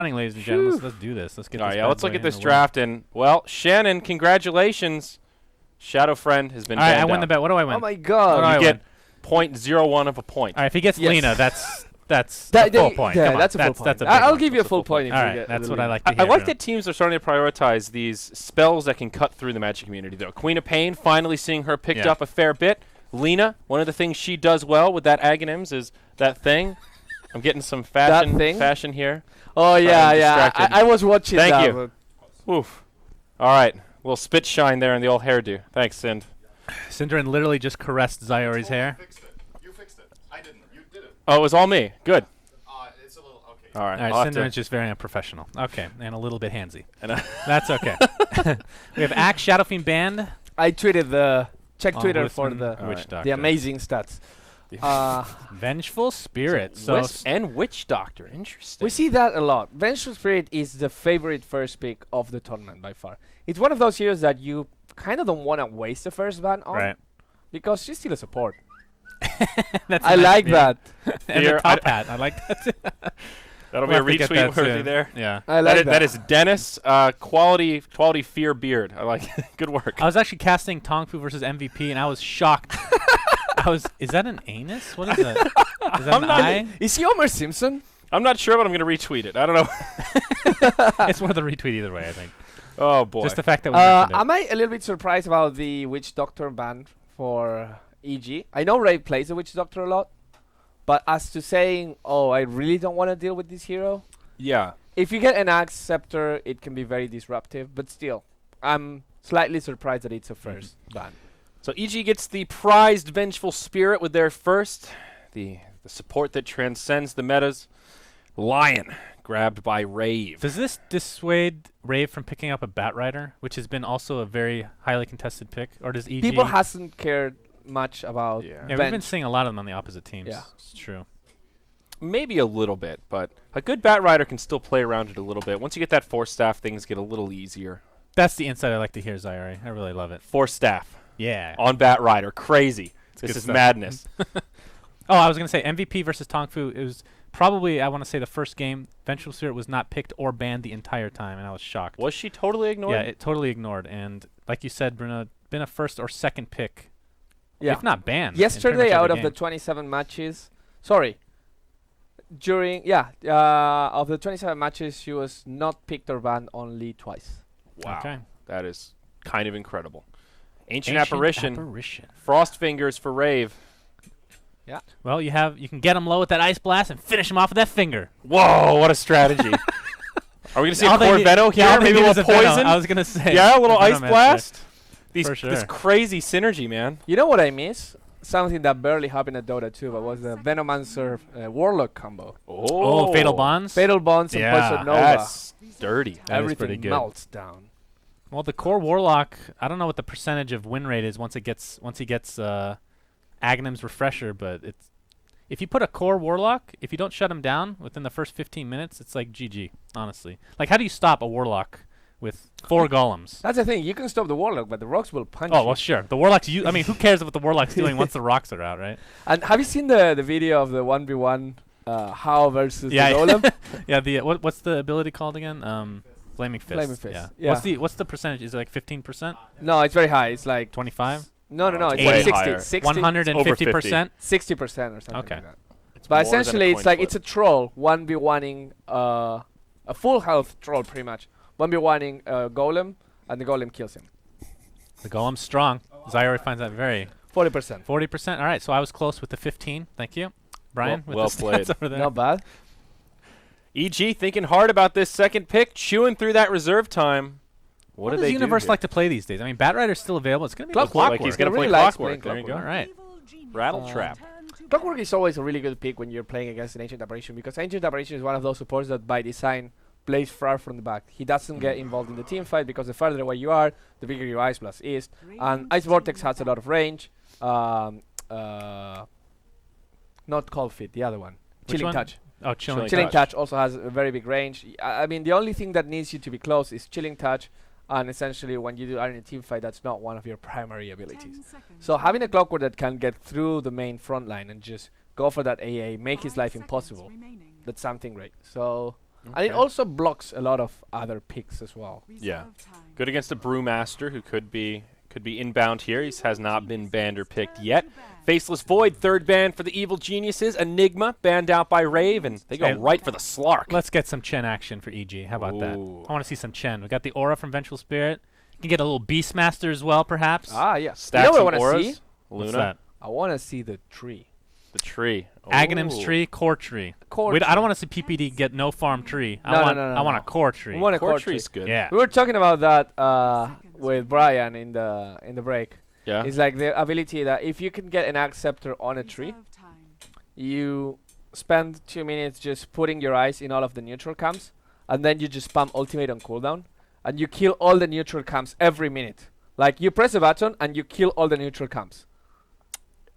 Ladies and gentlemen, let's do this. Let's get All this. right, yeah, let's look at this draft. And, well, Shannon, congratulations. Shadow Friend has been All right, banned I win out. the bet. What do I win? Oh my god. You get 0.01 of a point. All right, if he gets Yes. Lena, that's a full point. Yeah, Come on, that's a full point. That's a big I'll one. give you a That's a full full point if All you right, get that's the what I Lena. like to I hear. like Bruno. that teams are starting to prioritize these spells that can cut through the Magic community, though. Queen of Pain, finally seeing her picked Yeah. up a fair bit. Lena, one of the things she does well with that Aghanims is that thing. I'm getting some fashion here. Oh yeah, yeah. distracted. I was watching Thank that. you. Oof. All right. Little spit shine there in the old hairdo. Thanks, Sind. Syndrin literally just caressed Zyori's hair. You fixed it. I didn't. You did it. Oh, it was all me. Good. It's a little okay. All right. All right, I'll have to- Syndrin's just very unprofessional. Okay, and a little bit handsy. and, That's okay. We have Axe Shadow Fiend banned. I tweeted the check on Twitter for Woodsman, the Witch Alright. Doctor. amazing stats. Vengeful Spirit. So and Witch Doctor. Interesting. We see that a lot. Vengeful Spirit is the favorite first pick of the tournament by far. It's one of those heroes that you kind of don't want to waste the first ban on right. because she's still a support. That's I a nice like meme. that. And Here, the top hat. I like that. That'll We'll be a have to get retweet that worthy soon. there. Yeah. I like That is Dennis. Quality fear beard. I like it. Good work. I was actually casting Tongfu versus MVP, and I was shocked. Is that an anus? What is that? Is that an eye? Is he Homer Simpson? I'm not sure, but I'm going to retweet it. I don't know. It's worth a retweet either way, I think. Oh, boy. Just the fact that we mentioned it. Am I a little bit surprised about the Witch Doctor ban for EG? I know Rave plays the Witch Doctor a lot, but as to saying, oh, I really don't want to deal with this hero. Yeah. If you get an Axe Scepter, it can be very disruptive, but still, I'm slightly surprised that it's a first ban. So EG gets the prized Vengeful Spirit with their first. The support that transcends the metas. Lion, grabbed by Rave. Does this dissuade Rave from picking up a Batrider, which has been also a very highly contested pick? Or does EG... People hasn't cared much about Yeah. Yeah, we've been seeing a lot of them on the opposite teams. Yeah. It's true. Maybe a little bit, but a good Batrider can still play around it a little bit. Once you get that Force Staff, things get a little easier. That's the insight I like to hear, Zyori. I really love it. Force Staff Yeah. on Batrider. Crazy. This good is stuff. madness. Oh, I was going to say MVP versus Tongfu. It was probably, I want to say, the first game. Vengeful Spirit was not picked or banned the entire time, and I was shocked. Was she totally ignored? Yeah, it totally ignored. And like you said, Bruno, been a first or second pick, Yeah. if not banned. in pretty Yesterday, much out every of the game. 27 matches, of the 27 matches, she was not picked or banned only twice. Wow. Okay. That is kind of incredible. Ancient Apparition. Apparition. Frost Fingers for Rave. Well, you can get him low with that Ice Blast and finish him off with that finger. Whoa, what a strategy. Are we going to see a All they need- Corvetto yeah, all here? they Maybe a need is little Venom. poison? I was going to say. Yeah, a little Venom Ice match, Blast. For sure. This crazy synergy, man. You know what I miss? Something that barely happened at Dota 2, but was the Venomancer Warlock combo. Oh, Fatal Bonds? Fatal Bonds and Yeah, Poison Nova. That's dirty. That is pretty Everything good. melts down. Well, the core Warlock, I don't know what the percentage of win rate is once he gets Aghanim's Refresher, but if you put a core Warlock, if you don't shut him down within the first 15 minutes, it's like GG, honestly. Like, how do you stop a Warlock with 4 golems? That's the thing. You can stop the Warlock, but the rocks will punch Oh, you. well, sure. The Warlock's... I mean, who cares what the Warlock's doing once the rocks are out, right? And have you seen the video of the 1v1 How versus Yeah, the Golem? Yeah, what's the ability called again? Flaming Fist. Flaming Fist, Yeah. yeah. What's the percentage? Is it like 15%? No, it's very high. It's like 25? no, it's way like higher. 60, 150%? 60% or something Okay. like that. It's But more than a essentially, it's coin like flip. it's a troll 1v1ing a full health troll pretty much 1v1ing Golem, and the Golem kills him. The Golem's strong. Zyori finds that very... 40%. 40%. All right, so I was close with the 15. Thank you. Brian, Well with the played. stats over there. Not bad. EG thinking hard about this second pick, chewing through that reserve time. What do does they Universe do like to play these days? I mean, Batrider's still available. It's going to be Clockwork. Clockwork. Like he's going to He play really likes Clockwork. There playing you go. All right. Rattle Trap. Clockwork is always a really good pick when you're playing against an Ancient Apparition, because Ancient Apparition is one of those supports that by design plays far from the back. He doesn't get involved in the team fight because the farther away you are, the bigger your Ice Blast is. And Ice Vortex has a lot of range. Not Cold Feet, the other one. Which Chilling one? Touch. Oh, Chilling Chilling Touch. Touch also has a very big range. I mean, the only thing that needs you to be close is Chilling Touch, and essentially when you are in a team fight, that's not one of your primary abilities. So having a Clockwork that can get through the main front line and just go for that AA, make his life impossible, that's something great. So And it Okay. also blocks a lot of other picks as well. Yeah. Good against a Brewmaster who could be inbound here. He has not been banned or picked yet. Faceless Void, third ban for the Evil Geniuses. Enigma, banned out by Rave, and they go Hey, right for the Slark. Let's get some Chen action for EG. How about that? Ooh. I want to see some Chen. We got the Aura from Vengeful Spirit. You can get a little Beastmaster as well, perhaps. Ah, yeah. Stacks you know of what I want to auras. see? What's Luna, that? I want to see the tree. the tree. Aghanim's Ooh. tree, core tree. Core I don't want to see PPD get no farm tree. No, I want a core tree. We want a Core core tree. tree's good. Yeah. We were talking about that with Brian in the break. Yeah. It's like the ability that if you can get an Axe Scepter on a tree, you spend 2 minutes just putting your eyes in all of the neutral camps, and then you just spam ultimate on cooldown, and you kill all the neutral camps every minute. Like you press a button and you kill all the neutral camps,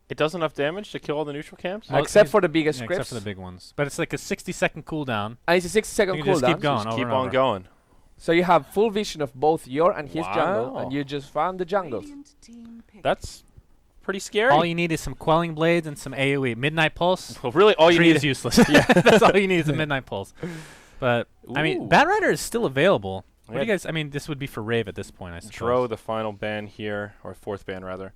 It does enough damage to kill all the neutral camps? Well, except he's- for the biggest Yeah, scripts. except for the big ones. But it's like a 60-second cooldown. And it's a 60-second You can just cooldown. keep going. Just over keep and on over. going. So you have full vision of both your and his jungle, Wow. and you just farm the jungles. That's pretty scary. All you need is some Quelling Blades and some AoE. Midnight Pulse. well, really, all you Tree need is useless. Yeah, that's all you need is a Midnight Pulse. But I mean, Ooh. Bat Rider is still available. What do you Yeah. guys? I mean, this would be for Rave at this point, I suppose. Dro, the final ban here, or fourth ban rather.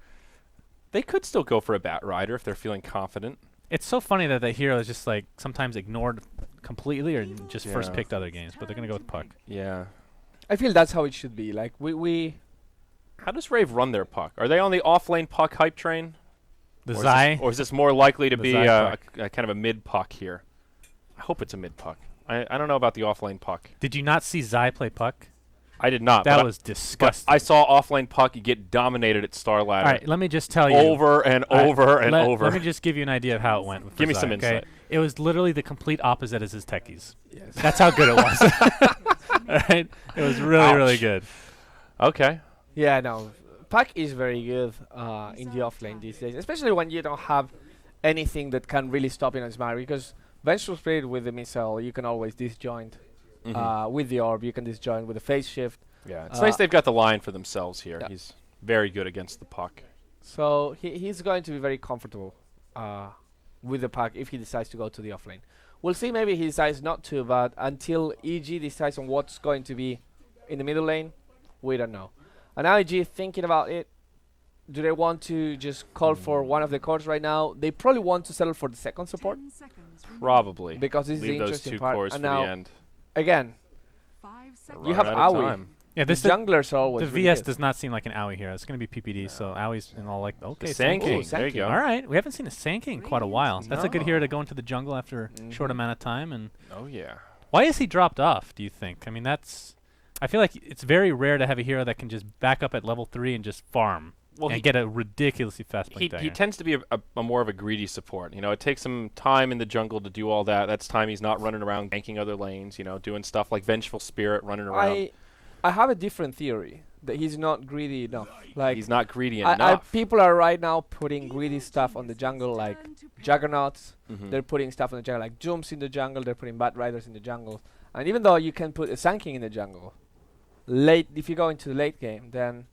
They could still go for a Bat Rider if they're feeling confident. It's so funny that the hero is just like sometimes ignored completely or just first Yeah. picked other games, but they're gonna go with Puck. Yeah. I feel that's how it should be. Like we How does Rave run their Puck? Are they on the off-lane Puck hype train? The Or is Zai. this- or is this more likely to The be Zai a kind of a mid Puck here? I hope it's a mid Puck. I don't know about the off-lane Puck. Did you not see Zai play Puck? I did not. That but was but disgusting. I saw off-lane Puck get dominated at Star All Ladder. right, let me just tell you. Over and All right, over and over. Let me just give you an idea of how it went. For Give me Zai, some okay? insight. It was literally the complete opposite as his techies. yes. That's how good it was. All right? It was really, really Ouch. good. Okay. Yeah, no. Puck is very good in the offlane these days, especially when you don't have anything that can really stop you on Smart. Because Vengeful Spirit with the missile, you can always disjoint. With the orb, you can disjoint with a phase shift. Yeah, it's nice they've got the line for themselves here. Yeah. He's very good against the Puck. So he's going to be very comfortable with the Puck if he decides to go to the offlane. We'll see. Maybe he decides not to, but until EG decides on what's going to be in the middle lane, we don't know. And now EG is thinking about it. Do they want to just call for one of the cores right now? They probably want to settle for the second support Probably. because this is the Leave those interesting two part. cores for And the now, end. again, Running have out of Aoi. time. Yeah, the this junglers are the always really VS good. does not seem like an Aoi hero. It's going to be PPD, so Aoi's in all like, okay, Sand King. Ooh, There you Sand go. All right, we haven't seen a Sand King in quite a while. That's a good hero No. to go into the jungle after a short Mhm. amount of time. And Oh, yeah. why is he dropped off, do you think? I mean, I feel like it's very rare to have a hero that can just back up at level 3 and just farm Well, and get a ridiculously fast blink he dagger. tends to be a more of a greedy support. You know, it takes him time in the jungle to do all that. That's time he's not running around ganking other lanes, you know, doing stuff like Vengeful Spirit running around. I have a different theory that he's not greedy enough. Like He's not greedy I, enough. people are right now putting greedy stuff on the jungle, like Juggernauts. Mhm. They're putting stuff on the jungle, like Dooms in the jungle. They're putting Bat Riders in the jungle. And even though you can put a Sand King in the jungle, if you go into the late game, then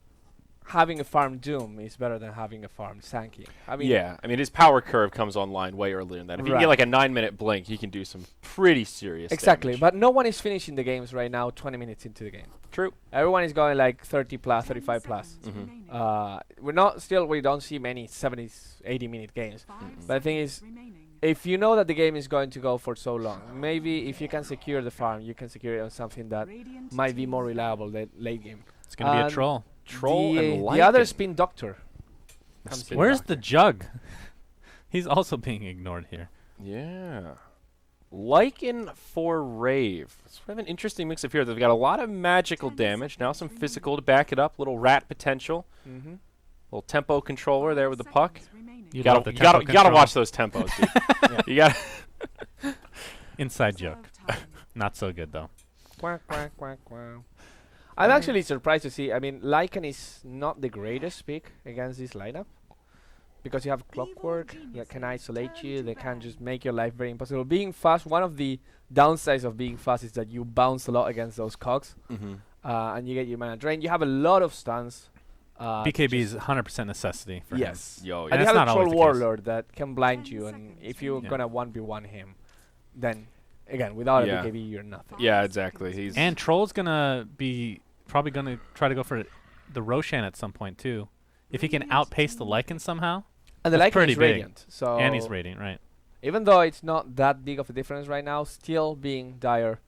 having a farm Doom is better than having a farm Sand King. I mean, Yeah, I mean, his power curve comes online way earlier than that. If you can get Right. like a 9-minute blink, he can do some pretty serious exactly. damage. But no one is finishing the games right now 20 minutes into the game. True. Everyone is going like 30 plus, 35 plus. Mhm. We don't see many 70, 80-minute games. But the thing is, if you know that the game is going to go for so long, maybe if you can secure the farm, you can secure it on something that might be more reliable late game. It's going to be a and troll. Troll the, and the other Lycan. Spin Doctor. comes Spin in. Where's Doctor. the jug? He's also being ignored here. Yeah. Lycan for Rave. It's sort of an interesting mix of here. They've got a lot of magical damage, now some physical to back it up, little rat potential, Mm-hmm. little tempo controller there with the Puck. You You gotta, love the you gotta, tempo you gotta control. watch those tempos, dude. You gotta. Inside joke. Not so good, though. Quack, quack, quack, quack. I'm actually surprised to see. I mean, Lycan is not the greatest pick against this lineup because you have Clockwork that can isolate you. They can just make your life very impossible. Being fast, one of the downsides of being fast is that you bounce a lot against those cogs, and you get your mana drained. You have a lot of stuns. BKB is 100% necessity for him. yes. Yo, And And you that's have not a always Troll the case. Warlord that can blind you, and if you're Yeah. gonna 1v1 him, then again, without Yeah. a BKB, you're nothing. Yeah, exactly. He's And Troll's gonna be probably gonna try to go for the Roshan at some point too. If he can outpace the Lycan somehow, And the That's Lycan pretty is big. Radiant, so and he's radiant, right? even though it's not that big of a difference right now, still being dire.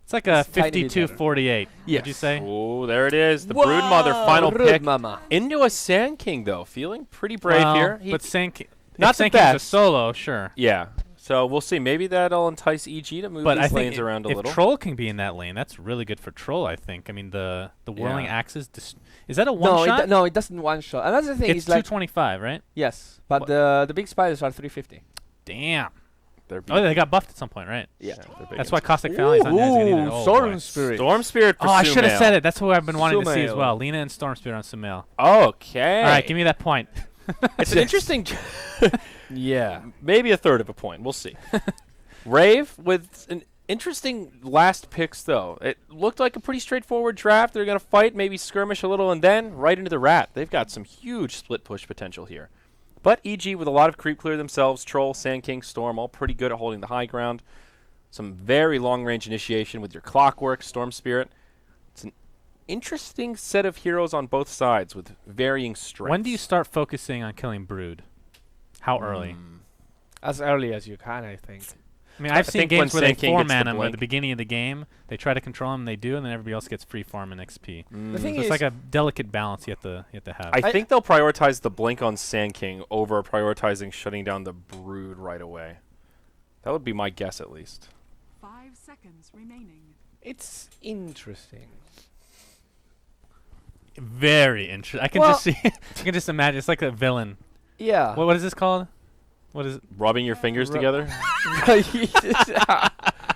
It's like a It's tiny bit better. 52-48. Would you say? Oh, there it is. The Broodmother final Brood pick Mama. into a Sand King though. Feeling pretty brave Well, here. but Sank, not if the Sand King's a best. solo, sure. Yeah. So we'll see. Maybe that'll entice EG to move But I these think lanes around a if little. Troll can be in that lane, that's really good for Troll. I think. I mean, the whirling Yeah. axes. Is that a one shot? No, it doesn't one shot. And that's the thing. It's It's like 225, right? yes, but Wha- the big spiders are 350. Damn. They're Oh, they got buffed at some point, right? Yeah. they're big That's and why Caustic Valley's not as good either. Oh, Storm boy. Spirit. Storm Spirit for Oh, I should have Sumail. said it. That's who I've been wanting to see as Sumail. well. Lena and Storm Spirit on Sumail. Okay. All right, give me that point. It's an interesting. Yeah. Maybe a third of a point. We'll see. Rave with an interesting last picks, though. It looked like a pretty straightforward draft. They're going to fight, maybe skirmish a little, and then right into the rat. They've got some huge split push potential here. But EG with a lot of creep clear themselves, Troll, Sand King, Storm, all pretty good at holding the high ground. Some very long-range initiation with your Clockwork, Storm Spirit. It's an interesting set of heroes on both sides with varying strengths. When do you start focusing on killing Brood? How early? As early as you can, I think. I mean, I I've seen think when games where they Sand King gets the 4-man him at blink. the beginning of the game. They try to control him, they do, and then everybody else gets free farm and XP. The thing So is, it's like a delicate balance you have to have. I think they'll prioritize the blink on Sand King over prioritizing shutting down the Brood right away. That would be my guess, at least. 5 seconds remaining. it's interesting. Very interesting. I can Well- just see. I can just imagine. It's like a villain. Yeah. What is this called? What is it? Rubbing your fingers Ru- together, yeah.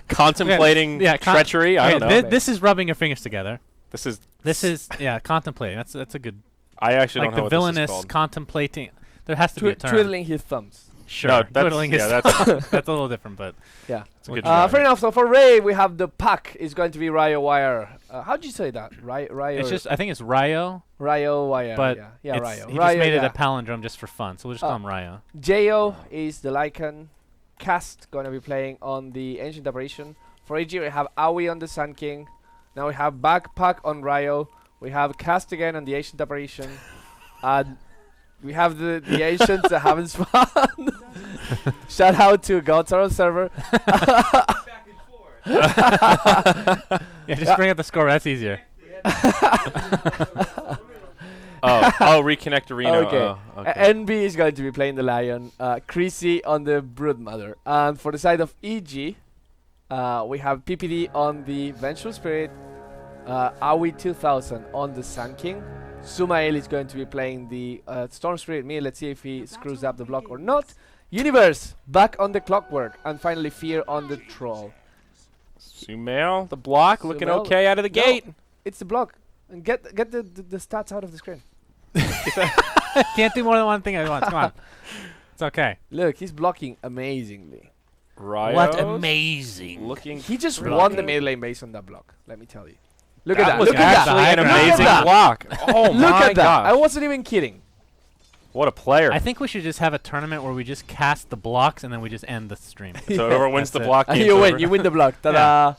contemplating yeah, treachery. I don't know. thi- This is rubbing your fingers together. This is. This is contemplating. That's a good. I actually Like don't know the what this is villainous called. contemplating. There has to be a term. Twiddling his thumbs. Sure. No, that's- Twiddling his yeah, thumb. That's a little different, but Yeah. It's a good Fair Fair enough. So for Ray, we have the pack is going to be Ryo Wire. How do you say that? Ryo. it's just. I think it's Ryo, Ryo Wire. but yeah, it's- Ryo. he Ryo, just made it yeah. a palindrome just for fun. So we'll just call him Ryo. Jo is the Lycan. Cast going to be playing on the Ancient Apparition. For AG, we have Aoi on the Sun King. Now we have Backpack on Ryo. We have Cast again on the Ancient Apparition. And we have the Ancients that haven't spawned. Shout out to Godsar server. Yeah, just bring up the score. That's easier. Reconnect Reno. Okay. Oh, okay. NB is going to be playing the Lion. Chrissy on the Broodmother. And for the side of EG, we have PPD on the Vengeful Spirit. Aoi 2000 on the Sun King. Sumail is going to be playing the Storm Spirit Me. Let's see if he screws up the block or not. Universe back on the Clockwork. And finally Fear on the Troll. Sumail, the block, looking Sumail. okay out of the No. gate. It's the block. And get the stats out of the screen. Can't do more than one thing at once. Come on. It's okay. Look, he's blocking amazingly. Ryo. amazing. Looking. He just Blocking. won the mid lane based on that block. Let me tell you. Look that at that. was Look at actually that. an Look at amazing that. block. Oh Look my at that. gosh. I wasn't even kidding. What a player. I think we should just have a tournament where we just cast the blocks and then we just end the stream. So whoever wins That's the it. block And game's you over. win. You win the block. Ta-da.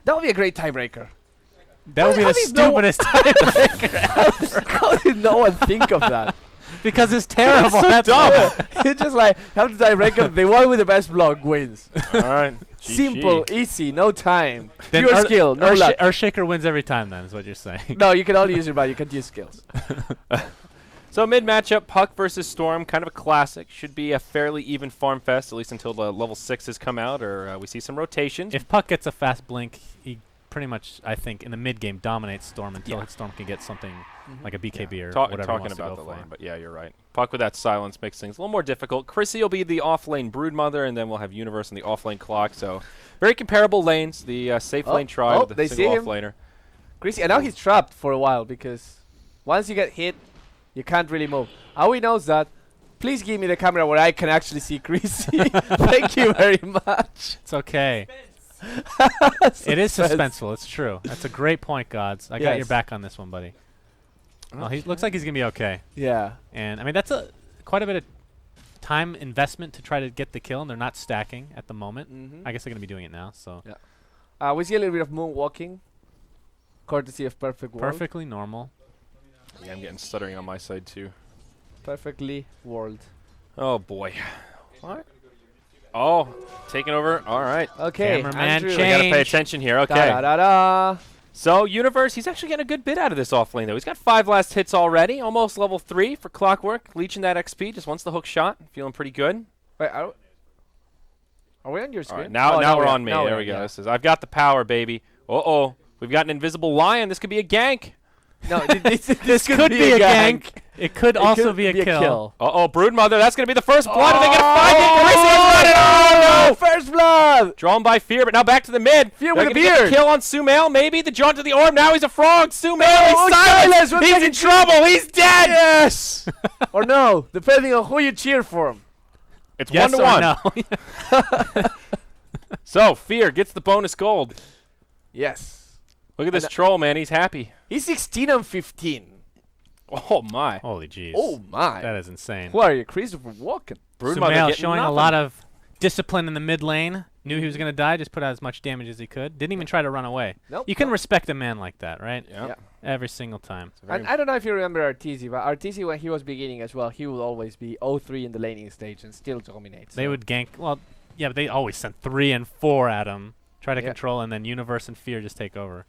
That would be a great tiebreaker. That would be How the did no- stupidest tiebreaker How did no one think of that? because it's terrible. That's so dumb. It's just like, have the tiebreaker. The one with the best block wins. All right. GG. Simple, easy, no time. Then Pure skill, no luck. Earthshaker wins every time. Then is what you're saying. No, you can only use your body. You can't use skills. So mid matchup, Puck versus Storm, kind of a classic. Should be a fairly even farm fest, at least until the level 6s come out, or we see some rotations. If Puck gets a fast blink, he pretty much, I think, in the mid game dominates Storm until Yeah. Storm can get something like a BKB or Ta- whatever he talking wants to about go the for. lane, but yeah, you're right. Puck with that silence makes things a little more difficult. Chrissy will be the off-lane Broodmother, and then we'll have Universe and the off-lane Clock. So very comparable lanes. The safe lane tribe with the they see single him. off-laner. Chrissy, and now he's trapped for a while because once you get hit, you can't really move. Aoi knows that. Please give me the camera where I can actually see Chrissy. Thank you very much. It's okay. It is suspenseful. It's true. That's a great point, Gods. I got your Yes. back on this one, buddy. Oh, he looks like he's gonna be okay. Yeah. And I mean, that's quite a bit of time investment to try to get the kill, and they're not stacking at the moment. Mm-hmm. I guess they're gonna be doing it now. So We see a little bit of moonwalking, courtesy of Perfect World. perfectly normal. Yeah, I'm getting stuttering on my side too. Perfectly World. Oh boy. What? Oh, taking over. All right. Okay, Cameraman Andrew. I gotta pay Change. attention here. Okay. Da-da-da-da. So Universe, he's actually getting a good bit out of this off lane though. He's got 5 last hits already, almost level 3 for Clockwork, leeching that XP. Just wants the hook shot, feeling pretty good. Wait, are we on your All screen? right, now Oh, we're on me. now There we're we go. yeah. This is I've got the power, baby. Uh-oh. We've got an invisible lion. This could be a gank. No, this Could be a gank. It could also could be a kill. Uh-oh, Broodmother. That's going to be the first blood. Are they going to find it? Oh, Oh, no! First blood! Drawn by Fear, but now back to the mid. Fear They're with a gonna get beard. the kill on Sumail. Maybe the jaunt to the orb. Now he's a frog. Sumail, Oh, he's silenced. silence. We're He's in taking trouble. He's dead. Yes! Or no, depending on who you cheer for. It's Yes 1 to or 1. no? So Fear gets the bonus gold. Yes. Look at this And troll, man. He's happy. He's 16 and 15. Oh my. Holy jeez. Oh my. That is insane. Who are you, Christopher Walken? Broodmother Sumail getting showing nothing. a lot of discipline in the mid lane. Knew he was going to die, just put out as much damage as he could. Didn't even try to run away. Nope. You can respect a man like that, right? Yeah. Yeah. Every single time. And I don't know if you remember Arteezy, but Arteezy, when he was beginning as well, he would always be 0-3 in the laning stage and still dominate. They so. would gank. Well, yeah, but they always sent 3 and 4 at him. Try to Yeah. control, and then Universe and Fear just take over.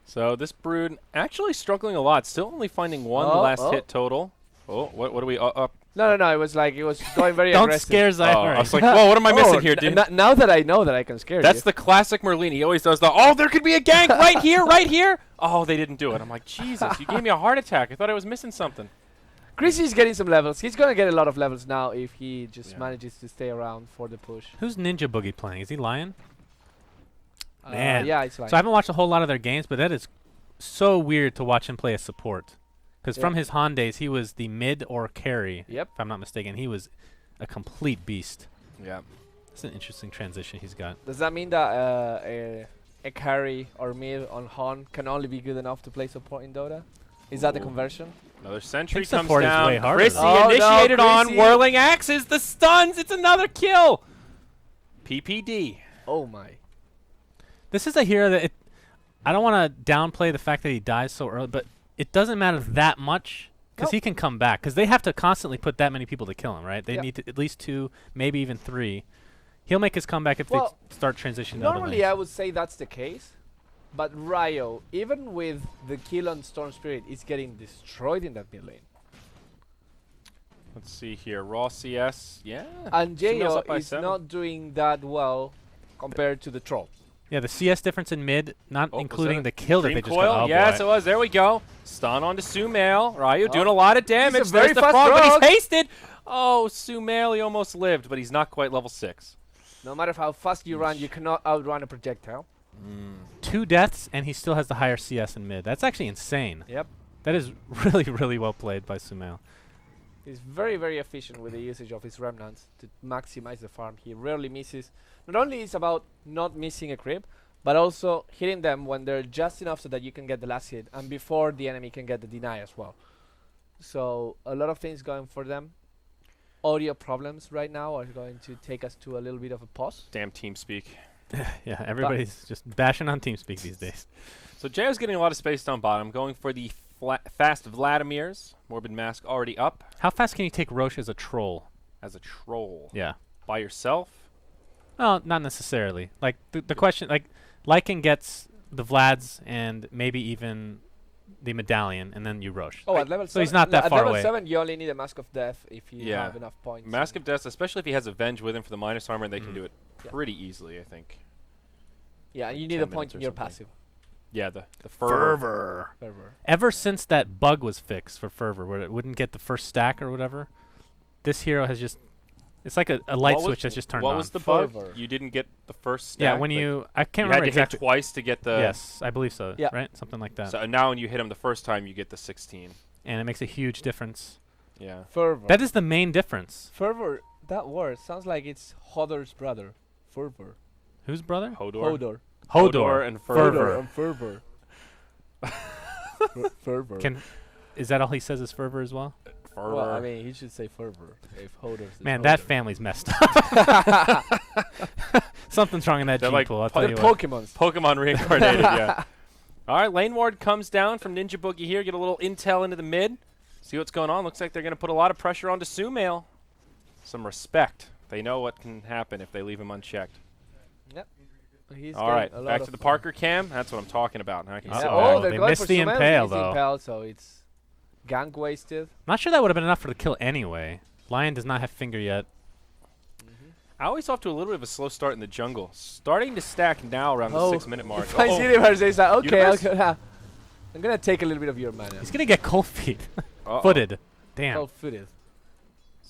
So this Brood actually struggling a lot. Still only finding 1 Oh, last oh. hit total. Oh, what do we up? No, it was like, it was going very Don't aggressive. scare Oh, Zyori. I was like, whoa, what am I missing here, dude? Now that I know that I can scare That's you. the classic Merlini. He always does the, oh, there could be a gank right here, right here. Oh, they didn't do it. I'm like, Jesus, you gave me a heart attack. I thought I was missing something. Chrissy's getting some levels. He's going to get a lot of levels now if he just Yeah. manages to stay around for the push. Who's Ninja Boogie playing? Is he Lion? Man. Yeah, it's like... So I haven't watched a whole lot of their games, but that is so weird to watch him play a support. Because Yeah. from his Han days, he was the mid or carry, Yep. if I'm not mistaken. He was a complete beast. Yeah. It's an interesting transition he's got. Does that mean that a carry or mid on Han can only be good enough to play support in Dota? Is that the Ooh. conversion? Another sentry think comes support is down. way harder, Chrissy though. Oh, no, initiated on Chrissy. whirling axes. The stuns. It's another kill. PPD. Oh my. This is a hero that I don't want to downplay the fact that he dies so early, but it doesn't matter that much because Nope. he can come back. Because they have to constantly put that many people to kill him, right? They Yep. need to, at least 2, maybe even 3. He'll make his comeback if Well, they start transitioning to other Normally lanes. I would say that's the case. But Ryo, even with the kill on Storm Spirit, is getting destroyed in that mid lane. Let's see here. Raw CS. Yeah. And Sumail's Jayo up by is 7. not doing that well compared to the Troll. Yeah, the CS difference in mid, not Oh, was including that the kill that Dream they just coil? got. Oh, Yes, boy. it was. There we go. Stun onto Sumail. Ryu Oh. doing a lot of damage. very There's the fast frog, but frog. he's hasted. Oh, Sumail, he almost lived, but he's not quite level 6. No matter how fast you run, you cannot outrun a projectile. 2 deaths, and he still has the higher CS in mid. That's actually insane. Yep. That is really, really well played by Sumail. He's very, very efficient with the usage of his remnants to maximize the farm. He rarely misses. Not only is about not missing a creep, but also hitting them when they're just enough so that you can get the last hit and before the enemy can get the deny as well. So a lot of things going for them. Audio problems right now are going to take us to a little bit of a pause. Damn TeamSpeak. Yeah, everybody's just bashing on TeamSpeak these days. So Jayo's getting a lot of space down bottom. Going for the fast Vladimirs. Morbid Mask already up How fast can you take Roche as a troll? as a troll. Yeah. By yourself? Well, not necessarily. Like, the question, like, Lycan gets the Vlads and maybe even the Medallion, and then you Roche. Oh, at level 7. So he's not that at far level away. 7, you only need a Mask of Death if you Yeah. have enough points. Mask of Death, especially if he has Avenge with him for the minus armor, they can do it Yeah. pretty easily, I think. Yeah, and you need 10 a point minutes or in your something. passive. Yeah, the fervor. Fervor. Ever since that bug was fixed for Fervor, where it wouldn't get the first stack or whatever, this hero has just... It's like a light What was- switch that's just turned What on. was the bug? Fervor. You didn't get the first stack? Yeah, when like you... I can't you remember had to exactly. hit twice to get the... Yes, I believe so. Yeah. Right? Something like that. So now when you hit him the first time, you get the 16. And it makes a huge difference. Yeah. Fervor. That is the main difference. Fervor, that word sounds like it's Hodor's brother. Fervor. Whose brother? Hodor. Hodor. Hodor. and Fervor. And Fervor. Fervor. Is that all he says is Fervor as well? fervor. Well, I mean, he should say fervor. If Hodors is Man, that Hodor. family's messed up. Something's wrong in that They're gene like pool. I'll po- tell The you what. Pokemons. Pokemon reincarnated, yeah. All right, lane ward comes down from Ninja Boogie here. Get a little intel into the mid. See what's going on. Looks like they're going to put a lot of pressure onto Sumail. Some respect. They know what can happen if they leave him unchecked. Yep. He's All right, getting a lot back of to the fun. Parker cam. That's what I'm talking about. Now I can Yeah. sit Uh-oh. back. Oh, they're They going missed for the Sumail. impale, He's though. impale, so it's gank wasted. Not sure that would have been enough for the kill anyway. Lion does not have finger yet. I always off to a little bit of a slow start in the jungle. Starting to stack now around the Oh. 6-minute mark. If I see Universe, he's like, okay, Universe? I'm gonna take a little bit of your mana. He's going to get cold feet. Uh-oh. Footed. Damn. Oh, footed.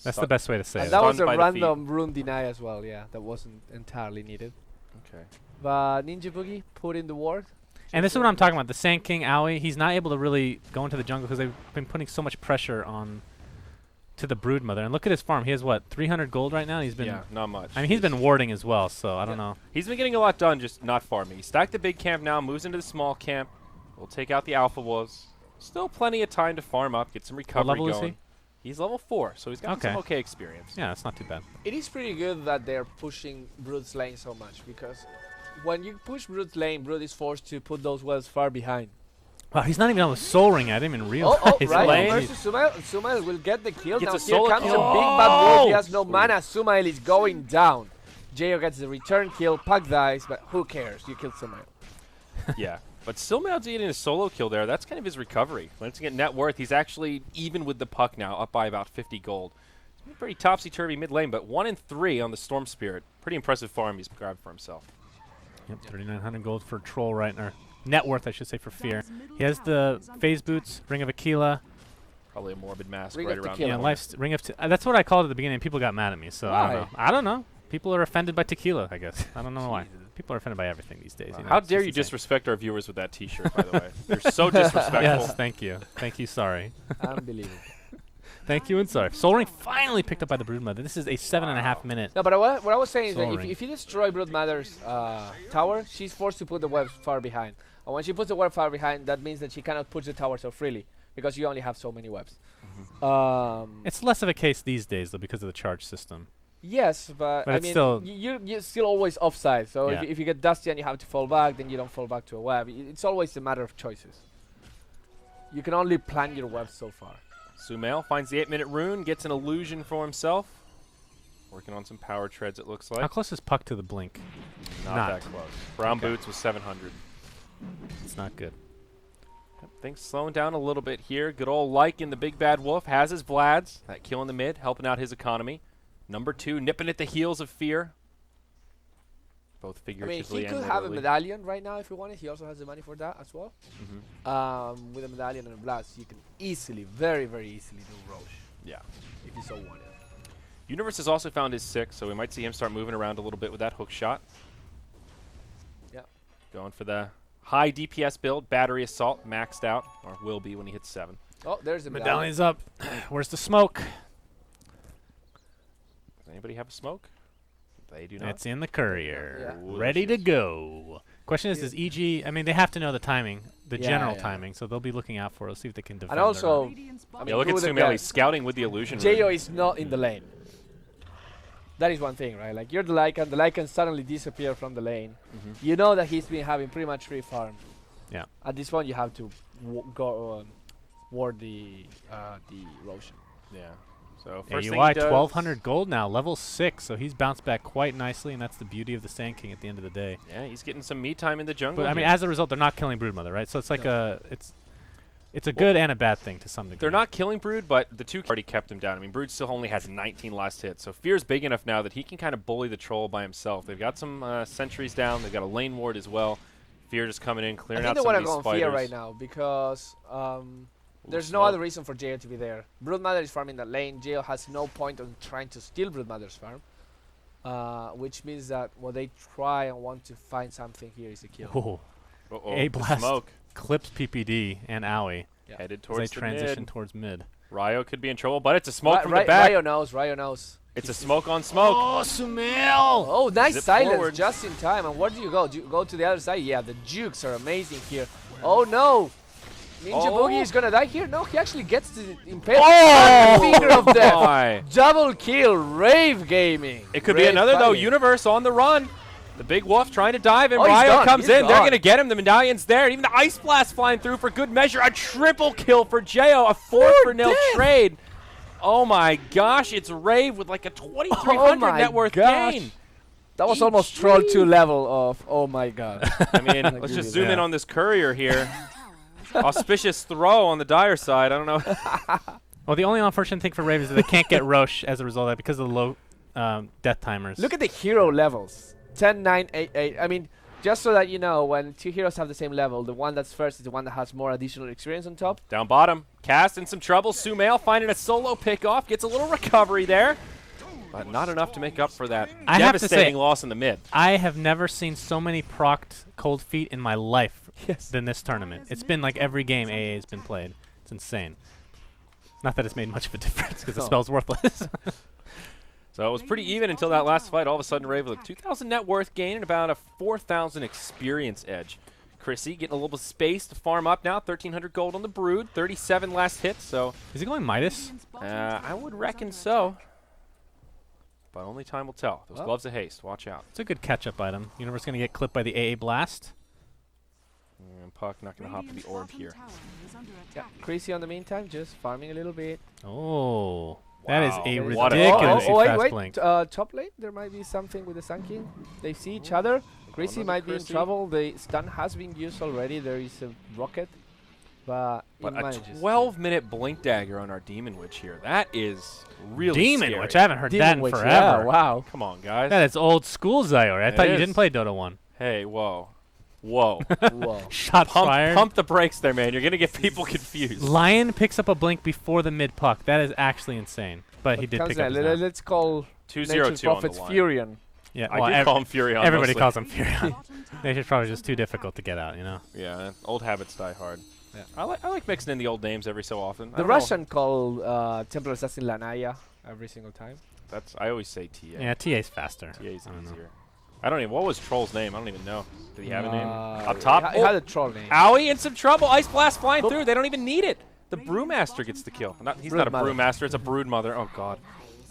That's the best way to say And it. that was a Stunned by the feet. random rune deny as well, yeah. That wasn't entirely needed. Okay. But Ninja Boogie put in the ward. And this is what I'm talking about. The Sand King, Aoi, he's not able to really go into the jungle because they've been putting so much pressure on to the Broodmother. And look at his farm. He has, what, 300 gold right now? He's been... Yeah, not much. I mean, he's been warding as well, so I don't Yeah. know. He's been getting a lot done, just not farming. He stacked the big camp now, moves into the small camp. We'll take out the alpha wolves. Still plenty of time to farm up, get some recovery level is going. He's level 4, so he's got Okay. some okay experience. Yeah, it's not too bad. It is pretty good that they're pushing Brood's lane so much because when you push Brood's lane, Brood is forced to put those wells far behind. Wow, he's not even on the Soul Ring. I didn't even realize. Oh, Lane. right. Versus Sumail. Sumail will get the kill. Gets Now a here solo comes kill. a big bad wolf. He Oh! has no mana. Sumail is going down. Jayo gets the return kill. Puck dies, but who cares? You killed Sumail. Yeah. But still managed getting a solo kill there. That's kind of his recovery. Glancing at net worth, he's actually even with the puck now, up by about 50 gold. It's been pretty topsy-turvy mid lane, but 1 and 3 on the Storm Spirit. Pretty impressive farm he's grabbed for himself. Yep, 3,900 gold for Troll right now. Net worth, I should say, for Fear. He has the Phase Boots, Ring of Aquila. Probably a morbid mask Ring right of around Tequila. Yeah, there. life's Ring of that's what I called it at the beginning, and people got mad at me, so I don't know. I don't know. People are offended by tequila, I guess. I don't know why. Jesus. People are offended by everything these days. You know, How it's dare just you insane. disrespect our viewers with that T-shirt, by the way? You're so disrespectful. Yes, thank you. Thank you, sorry. Unbelievable. Thank you and sorry. Soul Ring finally picked up by the Broodmother. This is a 7.5 minute. No, but what I was saying is that Soul if, Ring. if you destroy Broodmother's tower, she's forced to put the webs far behind. And when she puts the web far behind, that means that she cannot push the tower so freely because you only have so many webs. It's less of a case these days, though, because of the charge system. Yes, but I it's mean, still- you're still always offside. So Yeah. if you get dusty and you have to fall back, then you don't fall back to a web. It's always a matter of choices. You can only plan your web so far. Sumail finds the 8-minute rune, gets an illusion for himself. Working on some power treads, it looks How like. close is Puck to the blink? Not not. that close. Brown Okay. boots was 700. It's not good. Things slowing down a little bit here. Good old Lycan, the big bad wolf, has his Vlads. That kill in the mid, helping out his economy. Number 2, nipping at the heels of Fear. Both I mean, figuratively he and could have a literally. medallion right now if he wanted. He also has the money for that as well. With a medallion and a blast, you can easily, very, very easily do Roche Yeah. if you so wanted. Universe has also found his 6, so we might see him start moving around a little bit with that hook shot. Yep. Going for the high DPS build, battery assault, maxed out, or will be when he hits 7. Oh, there's the medallion. Medallion's up. Where's the smoke? Does anybody have a smoke? They do not. It's in the courier. Yeah. Ready to go. Question is, does EG... I mean, they have to know the timing, the Yeah, general yeah. timing, so they'll be looking out for it. See if they can defend And their also, own. Radiant's I bottom Yeah, look at who would have Sumail. He's guessed? scouting with the illusion. Jayo rune. is not in the lane. That is one thing, right? Like, you're the Lycan suddenly disappear from the lane. You know that he's been having pretty much free farm. Yeah. At this point, you have to go ward the Roshan. Yeah. So Yeah, first thing UI he does, 1,200 gold now, level 6, so he's bounced back quite nicely, and that's the beauty of the Sand King at the end of the day. Yeah, he's getting some me time in the jungle. But I mean, here. as a result, they're not killing Broodmother, right? So it's like it's a good and a bad thing to some degree. They're not killing Brood, but the 2 already kept him down. I mean, Brood still only has 19 last hits, so Fear's big enough now that he can kind of bully the troll by himself. They've got some sentries down. They've got a lane ward as well. Fear just coming in, I clearing think out they some want of to these go on spiders. Fear right now because there's no smoke. other reason for Jail to be there. Broodmother is farming that lane. Jail has no point on trying to steal Broodmother's farm, which means that what they try and want to find something here is a kill. Ooh, Uh-oh, A the blast. smoke clips PPD and Aoi headed as they towards the transition mid. towards mid. Ryo could be in trouble, but it's a smoke from the back. Ryo knows. It's a smoke on smoke. Oh, Sumail! Oh, nice Zip silence forward. just in time. And where do you go? Do you go to the other side? Yeah, the jukes are amazing here. Oh no! Ninja Oh. Boogie is gonna die here. No, he actually gets the impale. Oh! Finger of death. My. Double kill, Rave Gaming. It could be Rave another, though. fighting. Universe on the run. The big wolf trying to dive in. Oh, he's Ryo gone. comes He's in. They're gone. going to get him. The medallion's there. Even the Ice Blast flying through for good measure. A triple kill for Jo. A 4-for-0 trade. Oh, my gosh. It's Rave with like a 2,300 my net worth gosh. gain. That was almost Troll 2 level of, oh my god. I mean, let's give just you zoom in that. on this courier here. Auspicious throw on the dire side. I don't know. Well, the only unfortunate thing for Rave is that they can't get Roche as a result of that because of the low death timers. Look at the hero levels. 10, 9, 8, 8. I mean, just so that you know, when two heroes have the same level, the one that's first is the one that has more additional experience on top. Down bottom. Cast in some trouble. Sumail finding a solo pick-off. Gets a little recovery there. But not enough to make up for that I have to say- devastating loss in the mid. I have never seen so many procced cold feet in my life Yes. than this tournament. It's been like every game AA has been played. It's insane. Not that it's made much of a difference because the Oh. spell's worthless. So it was pretty even until that last fight. All of a sudden, Rave with a 2,000 net worth gain and about a 4,000 experience edge. Chrissy getting a little bit of space to farm up now. 1,300 gold on the Brood. 37 last hit, so Is he going Midas? I would reckon so. But only time will tell. Those Well. gloves of haste. Watch out. It's a good catch-up item. Universe going to get clipped by the AA blast. And Puck not going to hop to the orb here. Yeah. Crazy on the meantime, just farming a little bit. Oh, that is Wow. a What a ridiculously Oh, fast wait. blink. Top lane, there might be something with the Sun King. They see each other. Crazy Another might be in Chrissy. trouble. The stun has been used already. There is a rocket, but But it a manages. 12-minute blink dagger on our Demon Witch here. That is really Demon scary. Witch. I haven't heard Demon that in Witch, forever. Yeah, wow. Come on, guys. That is old school Zyori. I It thought you is. didn't play Dota 1. Hey, whoa. Whoa. Whoa. Shots fired. Pump the brakes there, man. You're going to get people confused. Lion picks up a blink before the mid puck. That is actually insane. But he did Comes pick up in. his knife. Let's call 202 Nature's on the Prophet's line. Furion. Yeah, I well, do call him Furion. everybody mostly. calls him Furion. Nature's probably just too difficult to get out, you know? Yeah, old habits die hard. Yeah. I like mixing in the old names every so often. I The don't know. Russian call Templar Assassin Lanaya every single time. I always say TA. Yeah, TA's faster. TA's I don't know. easier. I don't even. What was Troll's name? I don't even know. Did he have a name? Uh, Up top. He had a troll name. Owie in some trouble. Ice blast flying through. They don't even need it. The Brewmaster gets the kill. He's not a Broodmother. Brewmaster. It's a Broodmother. Oh God.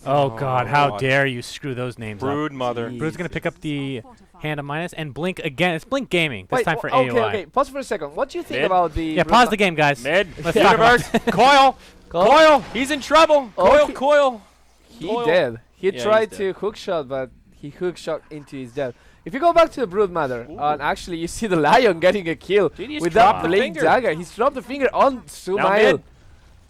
Oh, God, how God. dare you screw those names up. Broodmother. Jeez. Brood's going to pick up the Hand of Midas and blink again. It's Blink Gaming. This Wait, time for okay, AOI. okay. Pause for a second. What do you think Mid? about the... Yeah, pause the game, guys. Mid. Let's talk about Universe. Coil. Coil. He's in trouble. Oh, Coil. he- Coil. He Coil. did. He Yeah, tried he's to hook shot, but he hook shot into his death. If you go back to the Broodmother, Ooh. and actually you see the Lion getting a kill Dude, he just with dropped that the blink finger. dagger. He's dropped the finger on Now Sumail. mid.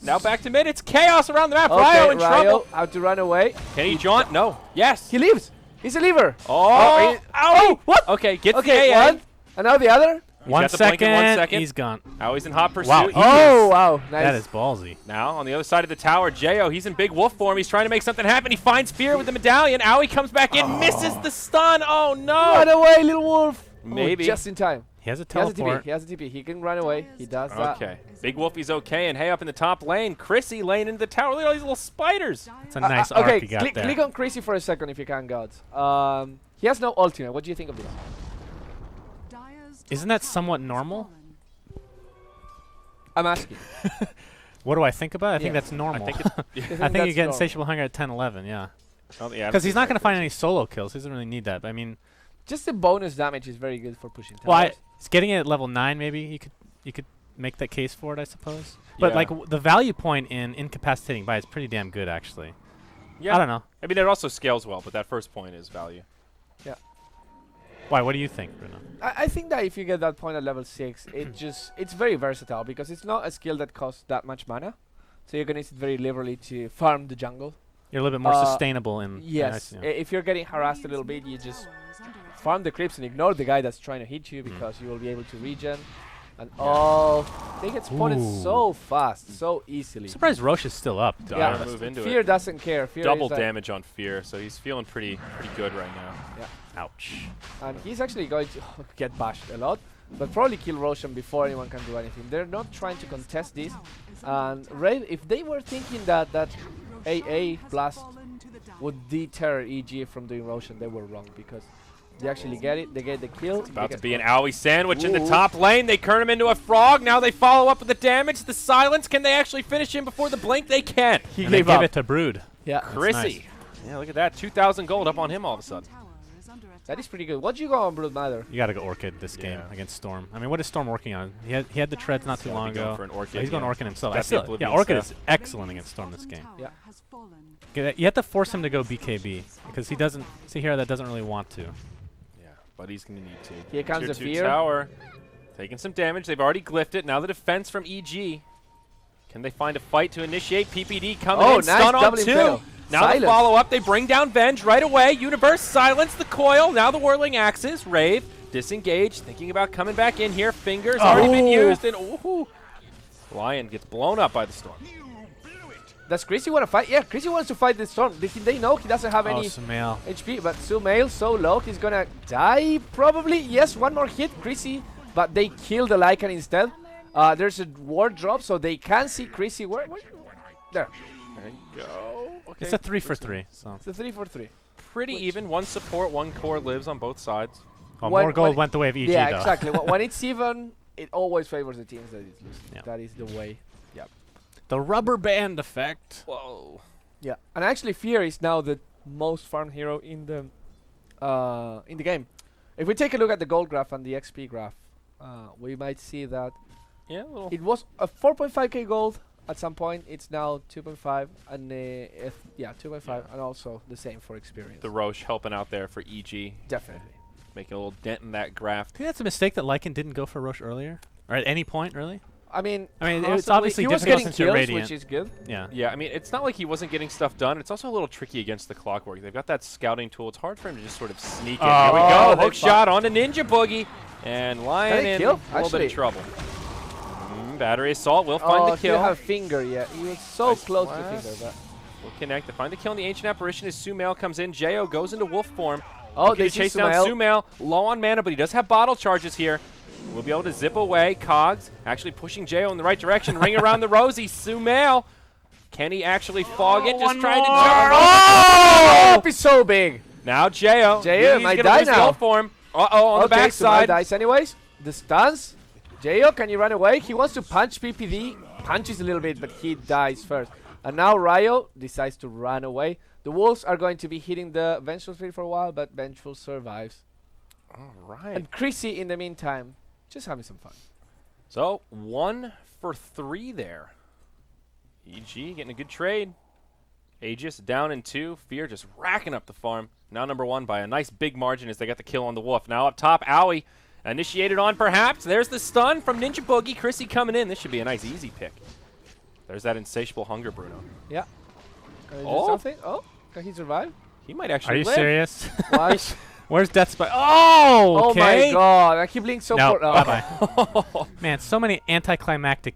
Now back to mid. It's chaos around the map. Okay, Ryo in Ryo trouble. out to run away. Can he jaunt? No. Yes. He leaves. He's a lever. Oh. Oh, what? Okay. Gets Okay, the AA. one. And now the other. One got the blink in second, 1 second. he's gone. He's in hot pursuit. Wow. He Oh, is- wow. Nice. That is ballsy. Now on the other side of the tower, Jo, he's in big wolf form. He's trying to make something happen. He finds fear with the medallion. Owie comes back in, misses the stun. Oh Run no! away, little wolf. Oh, Maybe. just in time. He has a He has a TP. teleport. He has a TP. He can run away. He does that. Okay. Big Wolfie's okay, and hey, up in the top lane, Chrissy lane into the tower. Look at all these little spiders. It's a nice arc okay, he got there. click on Crazy for a second if you can, gods. He has no ultimate. What do you think of this? Isn't that somewhat normal? I'm asking. What do I think about it? I think Yeah. that's normal. I think it's. I think you that's get normal. insatiable hunger at 10-11, yeah. Yeah, Because he's not going to find any solo kills. He doesn't really need that. But I mean, Just the bonus damage is very good for pushing towers. well, it's getting it at level 9 maybe. You could make that case for it, I suppose. But Yeah. like the value point in incapacitating by is pretty damn good actually. Yeah. I don't know. I mean, it also scales well, but that first point is value. Why? What do you think, Bruno? I think that if you get that point at level 6, it's very versatile because it's not a skill that costs that much mana. So you can use it very liberally to farm the jungle. You're a little bit more sustainable in. Yes. If you're getting harassed a little bit, you just farm the creeps and ignore the guy that's trying to hit you because you will be able to regen. And they get spotted Ooh. so fast, so easily. I'm surprised Roche is still up. to be Yeah, honest. move into Fear it. doesn't care. Fear Double is like- damage on fear, so he's feeling pretty good right now. Ouch. And he's actually going to get bashed a lot, but probably kill Roshan before anyone can do anything. They're not trying to contest this. And Rave, if they were thinking that AA blast would deter EG from doing Roshan, they were wrong because They actually get it. They get the kill. About to be an owie sandwich in the Ooh. top lane. They turn him into a frog. Now they follow up with the damage. The silence. Can they actually finish him before the blink? They can. He And they gave give up. it to Brood. Yeah, Chrissy. nice. Yeah, look at that. 2,000 gold up on him all of a sudden. Tower is under attack. that is pretty good. What you go on, Brood Matter? You got to go Orchid this game Yeah. against Storm. I mean, what is Storm working on? He had the treads not too Gotta be long going ago. for an Orchid, Oh, he's going yeah. Orchid himself. Got I the still, Oblivion Orchid stuff. is excellent against Storm this Bottom game. tower Yeah. has fallen. You have to force him to go BKB because he doesn't. See here, that doesn't really want to. Yeah, but he's going to need to. Here comes Tier the 2 fear. tower. Taking some damage. They've already glyphed it. Now the defense from EG. Can they find a fight to initiate? PPD coming Oh, in. nice Stun on double 2. impale. Now the Silence. follow-up. They bring down Venge right away. Universe silence the coil. Now the whirling axes. Rave disengaged. Thinking about coming back in here. Fingers already been used. And ooh, Lion gets blown up by the storm. Does Chrissy want to fight? Yeah, Chrissy wants to fight the Storm. They know he doesn't have Oh, any Sumail. HP, but Sumail so low, he's gonna die probably. Yes, one more hit, Chrissy, but they kill the Lycan instead. There's a ward drop, so they can see Chrissy. Where? There. There you go. Okay. It's a 3 for 3. So It's a 3 for 3. Pretty even. One support, one core lives on both sides. oh, When- more gold when- went the way of EG Yeah, though. exactly. When it's even, it always favors the teams that is losing. Yeah. That is the way. The rubber band effect. Whoa. Yeah, and actually, Fear is now the most farmed hero in the game. If we take a look at the gold graph and the XP graph, we might see that Yeah, a little. it was a 4.5k gold at some point. It's now 2.5, and 2.5, and also the same for experience. The Roche helping out there for EG. Definitely. Making a little dent in that graph. I think that's a mistake that Lycan didn't go for Roche earlier, or at any point really. I mean, it's possibly obviously he was difficult getting since you're kills, Radiant. which is good. Yeah. Yeah, I mean, it's not like he wasn't getting stuff done. It's also a little tricky against the Clockwork. They've got that scouting tool. It's hard for him to just sort of sneak in. Here we Oh, go. they Hook shot on the Ninja Boogie. And Lion Can he in kill? a little bit Actually- of trouble. Battery Assault will find the He didn't kill. have finger yet. He was so Nice close to blast. finger, but Will connect to find the kill in the Ancient Apparition as Sumail comes in. Jo goes into wolf form. oh, Looking they to chase see down Sumail. Sumail. Low on mana, but he does have bottle charges here. We'll be able to zip away. Cogs actually pushing Jo in the right direction. Ring around the rosy. Sumail. Can he actually fog it? Just one trying to more. jump. Oh, it'd be so big. Now Jo. Jo He's might gonna die lose now. gold form. Uh-oh, on the Okay, Sumail backside. dies anyways. The stuns. Jo, can you run away? He wants to punch PPD. Punches a little bit, but he dies first. And now Ryo decides to run away. The Wolves are going to be hitting the Vengeful Spirit for a while, but Vengeful survives. All right. And Chrissy, in the meantime, just having some fun. So 1 for 3 there. EG getting a good trade. Aegis down in 2. Fear just racking up the farm. Now number 1 by a nice big margin as they got the kill on the wolf. Now up top, Owie initiated on perhaps. There's the stun from Ninja Boogie. Chrissy coming in. This should be a nice easy pick. There's that insatiable hunger, Bruno. Yeah. Oh. Something? Oh, can he survive? He might Are actually you live. serious? What? Where's Death Spy? Oh, Oh my okay. god, I keep being so No, oh. bye-bye. Man, so many anticlimactic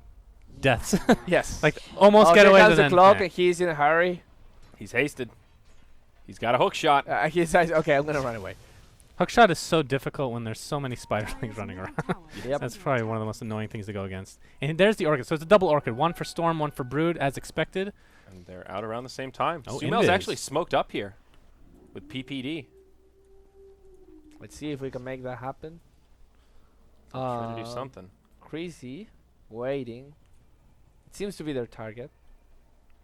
deaths. Yes. Like almost Oh, get there away comes with the an clock, yeah. and he's in a hurry. He's hasted. He's got a hook shot. He decides, okay, I'm gonna run away. Hookshot is so difficult when there's so many spiderlings running around. Yep. That's probably one of the most annoying things to go against. And there's the Orchid. So it's a double Orchid. One for Storm, one for Brood, as expected. And they're out around the same time. Oh, Sumail's Invis. actually smoked up here with PPD. Let's see if we can make that happen. Trying to do something. Crazy, waiting. It seems to be their target.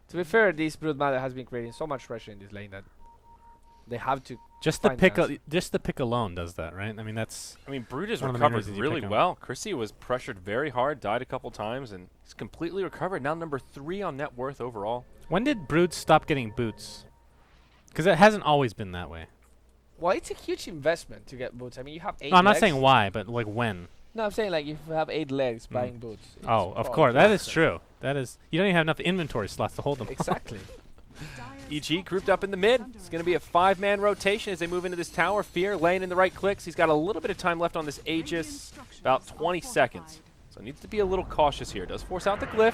To be fair, this Broodmother has been creating so much pressure in this lane that they have to. Just the Fine pick, chance. just the pick alone does that, right? I mean, that's I mean, Brood has One of the main recovered reasons you really pick him. well. Chrissy was pressured very hard, died a couple times, and he's completely recovered. Now number 3 on net worth overall. when did Brood stop getting boots? Because it hasn't always been that way. Well, it's a huge investment to get boots. I mean, you have 8 No, I'm not legs. saying why, but like when. No, I'm saying like if you have 8 legs, Mm. buying boots. it's Oh, of all course, that is expensive. true. That is. You don't even have enough inventory slots to hold them. Exactly. EG grouped up in the mid. It's going to be a 5-man rotation as they move into this tower. Fear laying in the right clicks. He's got a little bit of time left on this Aegis, about 20 seconds. So needs to be a little cautious here. Does force out the glyph.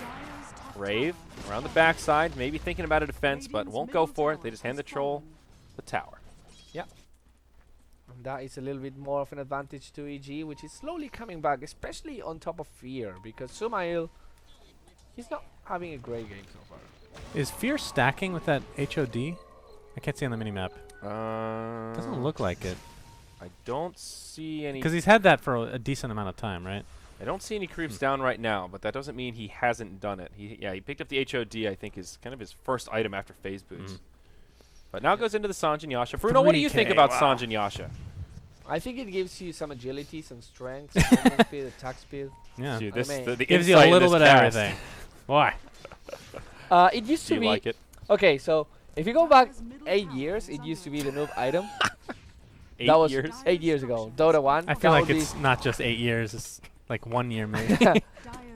Rave around the backside, maybe thinking about a defense, but won't go for it. They just hand the troll the tower. And that is a little bit more of an advantage to EG, which is slowly coming back, especially on top of Fear, because Sumail, he's not having a great game so far. Is Fear stacking with that HOD? I can't see on the minimap. Uh, Doesn't look like it. I don't see any. Because he's had that for a decent amount of time, right? I don't see any creeps down right now, but that doesn't mean he hasn't done it. He picked up the HOD. I think is kind of his first item after phase boots. But now goes into the Sanjin Yasha. Bruno, what do you think 3K, about wow. Sanjin Yasha? I think it gives you some agility, some strength, some movement speed, attack speed. Yeah. Dude, I this mean, the Gives you a insight in little this bit of cast. everything. Why? It used Do to you be like it? okay. So if you go back 8 years, it used to be the noob item. 8 that was years. 8 years ago. Dota 1. I feel that like would it's not just 8 years. It's like 1 year maybe.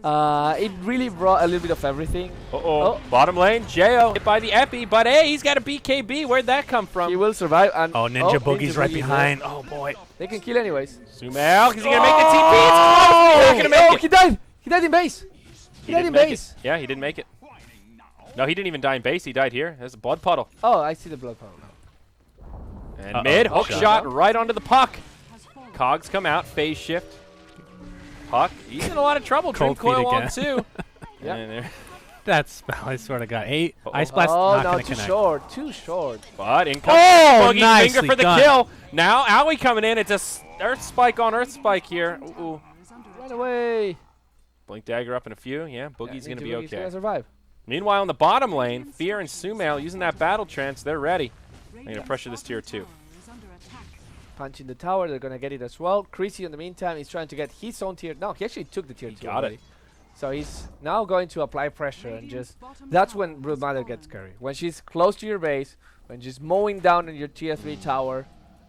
it really brought a little bit of everything. Oh, bottom lane, Jo hit by the Epi, but hey, he's got a BKB. Where'd that come He from? will survive. And Oh, Ninja Boogie's right Boogie behind. Oh boy. there. They can kill anyways. Sumail, is he gonna make the TP? It's close. He's not gonna make Oh, it. he died. He died in base. He died didn't in make base. it. Yeah, he didn't make it. No, he didn't even die in base. He died here. There's a blood puddle. Oh, I see the blood puddle now. And Uh-oh. mid, hook Shot. shot right onto the puck. Cogs come out, phase shift. Puck, he's in a lot of trouble. Dream Cold feet coil on again. two. Yeah. And there- That spell, I swear to God. Uh-oh. Ice Blast Oh not no, gonna too connect. short. Too short. But in comes Oh, Boogie, nicely finger for the done. kill. Now Owie coming in. It's a Earth Spike on Earth Spike here. Ooh. Run away. Blink dagger up in a few. Yeah, Boogie's Yeah, going to Ninja be Boogie's okay. gonna survive. Meanwhile, in the bottom lane, Fear and Sumail using that battle trance. They're ready. They're going to pressure this tier 2. Punching the tower. They're gonna get it as well. Chrissy, in the meantime, is trying to get his own tier. No, he actually took the tier 2 got already. So he's now going to apply pressure and just. That's when Broodmother gets scary. When she's close to your base, when she's mowing down in your tier 3 tower,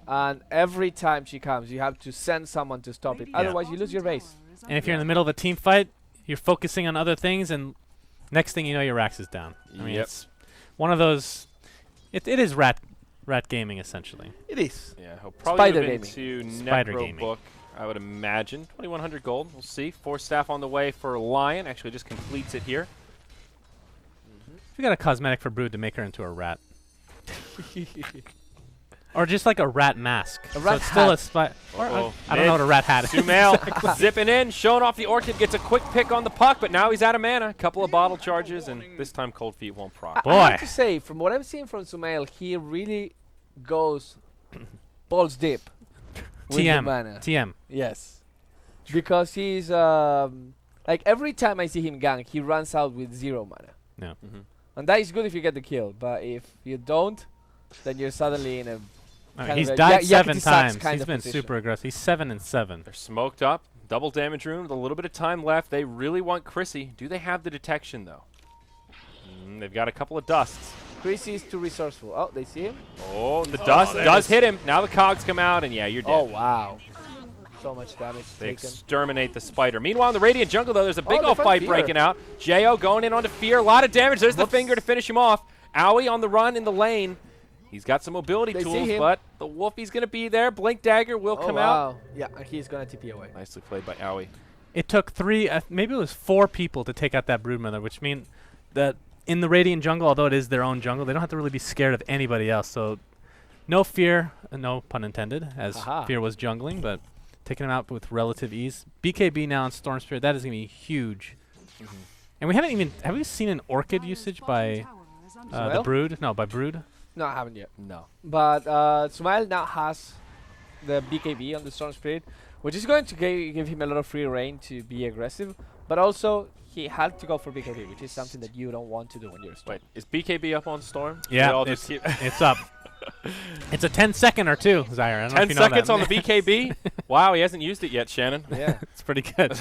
and every time she comes, you have to send someone to stop it. Otherwise, you lose your base. And if you're in the middle of a team fight, you're focusing on other things, and next thing you know, your Rax is down. I mean, Yep. it's one of those. It is rat gaming essentially. It is. Yeah, he'll probably Spider move into Spider Necro gaming. Book, I would imagine. 2,100 gold. We'll see. 4 staff on the way for Lion. Actually, just completes it here. We got a cosmetic for Brood to make her into a rat, or just like a rat mask. A so rat it's still a hat. spy. Or Uh-oh. I don't know what a rat hat is. Sumail zipping in, showing off the Orchid, gets a quick pick on the puck, but now he's out of mana. A couple of bottle charges, and this time Cold Feet won't proc. I have Boy. to say, from what I've seen from Sumail, he really goes balls deep with the TM. mana. TM. Yes. Because he's like every time I see him gank, he runs out with 0 mana. Yeah. And that is good if you get the kill, but if you don't, then you're suddenly in a I mean, kind he's of a died Yakety 7 Sax times. kind He's of been position. super aggressive. He's 7 and 7. They're smoked up. Double damage rune with a little bit of time left. They really want Chrissy. Do they have the detection, though? They've got a couple of dusts. Chris is too resourceful. Oh, they see him? Oh, the dust there it does is. hit him. Now the cogs come out, and yeah, you're dead. Oh, wow. So much damage They taken. exterminate the spider. Meanwhile, in the Radiant jungle, though, there's a big they old found fight Fear. breaking out. Jo going in onto Fear. A lot of damage. There's the Whoops. finger to finish him off. Owie on the run in the lane. He's got some mobility They see tools, him. but the Wolfie's going to be there. Blink Dagger will Oh, come out. wow. Yeah, and he's gonna TP away. Nicely played by Owie. It took 3, maybe it was 4 people to take out that Broodmother, which means that in the Radiant jungle, although it is their own jungle, they don't have to really be scared of anybody else. So no fear, no pun intended, as Aha. Fear was jungling, but taking him out with relative ease. BKB now on Storm Spirit, that is going to be huge. And we haven't even, have we seen an Orchid usage by the Sumail? Brood? No, by Brood. No, I haven't yet. No. But Sumail now has the BKB on the Storm Spirit, which is going to give him a lot of free reign to be aggressive. But also, he had to go for BKB, which is something that you don't want to do when you're a Storm. Wait, is BKB up on Storm? Yeah, They all just it's, keep it's up. It's a 10-second or 2, Zyori. I don't know 10 if you know seconds that. on the BKB? Wow, he hasn't used it yet, Shannon. Yeah. It's pretty good.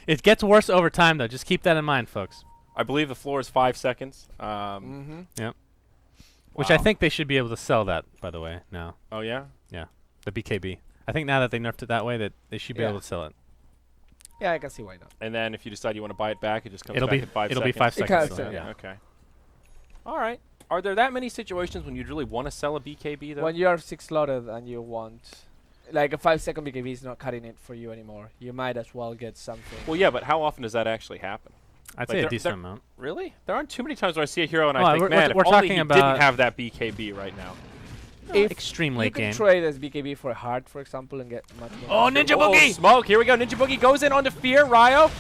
It gets worse over time, though. Just keep that in mind, folks. I believe the floor is 5 seconds. Mm-hmm. Which I Wow. think they should be able to sell that, by the way, now. Oh, yeah? The BKB. I think now that they nerfed it that way, that they should be Yeah. able to sell it. Yeah, I can see why not. And then if you decide you want to buy it back, it just comes It'll back be in 5 it'll seconds. be 5 It seconds. counts, so, yeah. Okay. All right. Are there that many situations when you'd really want to sell a BKB, though? When you are 6 slotted and you want, like a 5-second BKB is not cutting it for you anymore. You might as well get something. Well, yeah, but how often does that actually happen? I'd Like say a they're- decent they're- amount. Really? There aren't too many times where I see a hero and Well, I think, we're- man, if we're only talking he didn't about- have that BKB right now. If Extreme you late can game. trade as BKB for a heart, for example, and get much more. Oh, money. Ninja Oh, Boogie! smoke. Here we go. Ninja Boogie goes in onto Fear. Ryo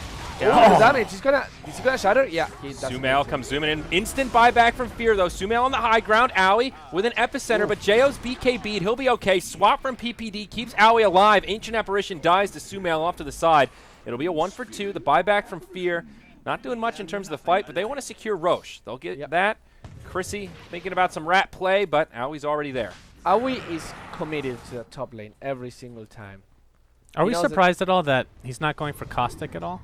Oh, the damage. Is he gonna shatter? Yeah, he does. Sumail comes zooming in. Instant buyback from Fear, though. Sumail on the high ground. Owie with an epicenter, but JO's BKB'd. He'll be okay. Swap from PPD keeps Owie alive. Ancient Apparition dies to Sumail off to the side. It'll be a 1 for 2. The buyback from Fear. Not doing much in terms of the fight, but they want to secure Roche. They'll get that. Chrissy thinking about some rat play, but Owie's already there. Aoi is committed to the top lane every single time. Are we surprised at all that he's not going for Caustic at all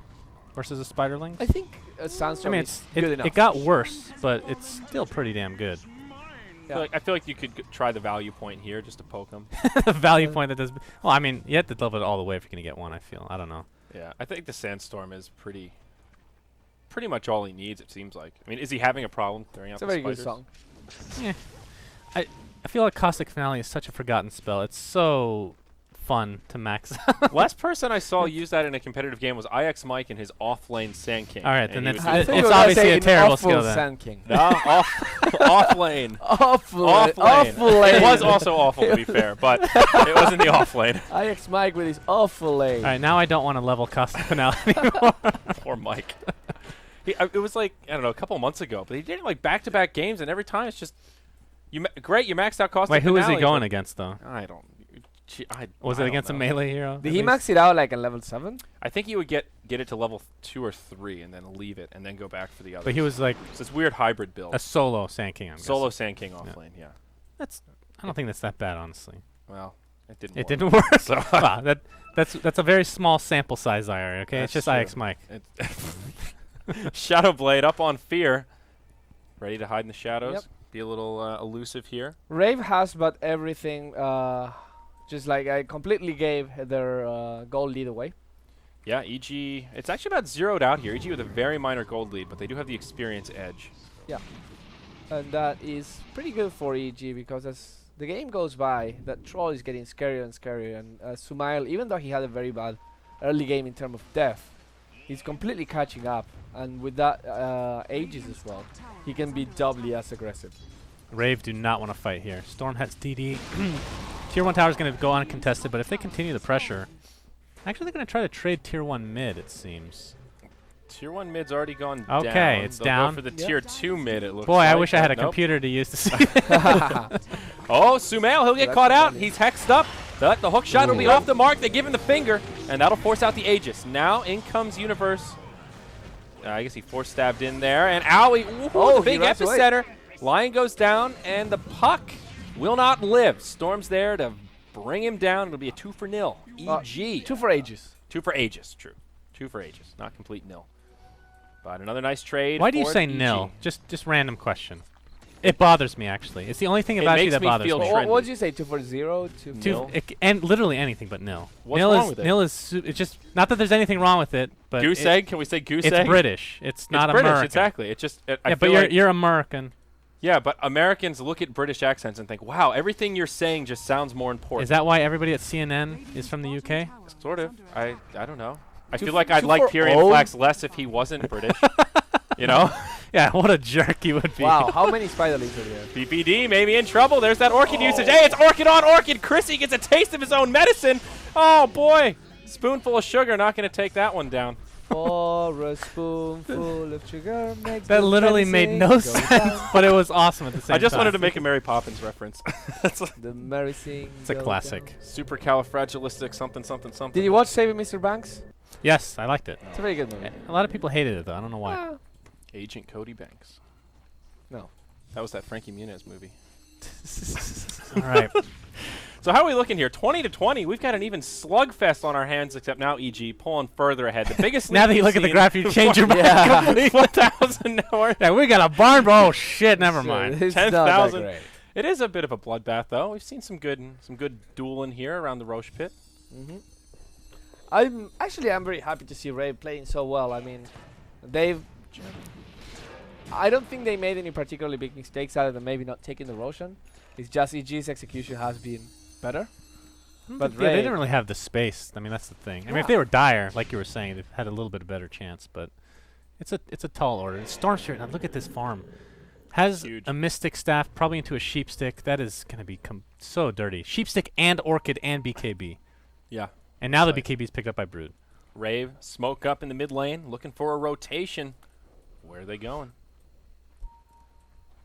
versus a Spiderling? I think SUNSfan is good enough. It got worse, but it's still pretty damn good. Yeah. I feel like you could try the value point here just to poke him. The value point that does. Well, I mean, you have to level it all the way if you're gonna get one. I feel. I don't know. Yeah, I think the Sandstorm is pretty much all he needs. It seems like. I mean, is he having a problem throwing out It's a the very spiders? good song. Yeah. I feel like Caustic Finale is such a forgotten spell. It's so fun to max. Last person I saw use that in a competitive game was IX Mike in his off-lane Sand King. All right, and then he it's would I use think it's you were gonna obviously say a an terrible awful skill then. Sand King. No, off lane. Awful. Off lane. Awful lane. It was also awful to be fair, but it was in the off lane. IX Mike with his awful lane. All right, now I don't want to level Caustic Finale anymore. Poor Mike. It was like, I don't know, a couple months ago, but he did it like back-to-back games, and every time it's just, great, you maxed out Caustic Wait, who was he Finale, going but against though? I don't. Was it against a melee hero? Did at he least? max it out like at level 7? I think he would get it to level 2 or 3 and then leave it and then go back for the other. But he was like It's this weird hybrid build. a solo Sand King. I'm Solo guessing. Sand King off lane, yeah. I don't think that's that bad, honestly. Well, it didn't It work. didn't work. So Wow, that's a very small sample size, IR. Okay, it's That's just true. IX Mike. Shadow Blade up on Fear. Ready to hide in the shadows. Yep. Be a little elusive here. Rave has but everything. Just like I completely gave their gold lead away. Yeah, EG. It's actually about zeroed out here. EG with a very minor gold lead, but they do have the experience edge. And that is pretty good for EG because as the game goes by, that troll is getting scarier and scarier. And Sumail, even though he had a very bad early game in terms of death, he's completely catching up. And with that ages as well, he can be doubly as aggressive. Rave do not want to fight here. Storm has DD. Tier 1 tower is going to go uncontested, but if they continue the pressure, actually they're going to try to trade Tier 1 mid, it seems. Tier 1 mid's already gone down. Okay, it's They'll down. go for the Yep. Tier 2 mid, it looks Boy, like. I wish I had a Nope. computer to use to see. Oh, Sumail, he'll get that's caught out. funny. He's hexed up. The hook shot will be off the mark. They give him the finger, and that'll force out the Aegis. Now in comes Universe. I guess he force stabbed in there, and Owie, Oh, the he big runs away. epicenter. Lion goes down, and the puck will not live. Storm's there to bring him down. It'll be a 2-0. EG. 2 for ages. 2 for Aegis, true. 2 for Aegis, not complete nil. But another nice trade. Why do you for say EG. nil? Just random question. It bothers me, actually. It's the only thing It about you makes that me bothers feel me. trendy. What did you say? 2 for 0? 2 for Nil. And literally anything but nil. What's nil wrong is with it? nil is it's just not that there's anything wrong with it, but Goose egg? Can we say goose it's egg? British. It's not British, American. exactly. It just I Yeah, but feel like you're American. yeah, but Americans look at British accents and think, "Wow, everything you're saying just sounds more important." Is that why everybody at CNN is from the UK? Sort of? I don't know. I Two feel f- like I'd two like for Tyrion O? Flax less if he wasn't British. You know? Yeah, what a jerk you would be. Wow, how many spiderlings are there? BPD maybe in trouble. There's that Orchid usage. Hey, it's Orchid on Orchid. Chrissy gets a taste of his own medicine. Oh boy, spoonful of sugar. Not going to take that one down. For a spoonful of sugar makes That the literally made medicine no go sense, down. but it was awesome at the same I just time. wanted to make a Mary Poppins reference. That's The medicine. It's a go classic. down. supercalifragilistic something something something. Did you watch Saving Mr. Banks? Yes, I liked it. It's a very good movie. A lot of people hated it though. I don't know why. Ah, Agent Cody Banks. no. That was that Frankie Muniz movie. All right. So how are we looking here? 20-20. We've got an even slugfest on our hands, except now EG pulling further ahead. The biggest Now lead that you we've look at the seen- graph, you change your mind Yeah. completely. 1,000 north. Yeah, we got a barn. Oh shit! Never mind. It's not that 10,000. great. It is a bit of a bloodbath, though. We've seen some good dueling here around the Roche pit. I'm very happy to see Rave playing so well. I mean, I don't think they made any particularly big mistakes other than maybe not taking the Roshan. It's just EG's execution has been better. But Yeah, they Rave, didn't really have the space. I mean, that's the thing. I mean, Yeah. if they were dire, like you were saying, they had a little bit better chance. But it's a tall order. Storm Spirit. Now look at this farm. Has Huge. a Mystic Staff, probably into a Sheep Stick. That is going to be so dirty. Sheep Stick and Orchid and BKB. Yeah. And now the Right. BKB is picked up by Brood. Rave, smoke up in the mid lane, looking for a rotation. Where are they going?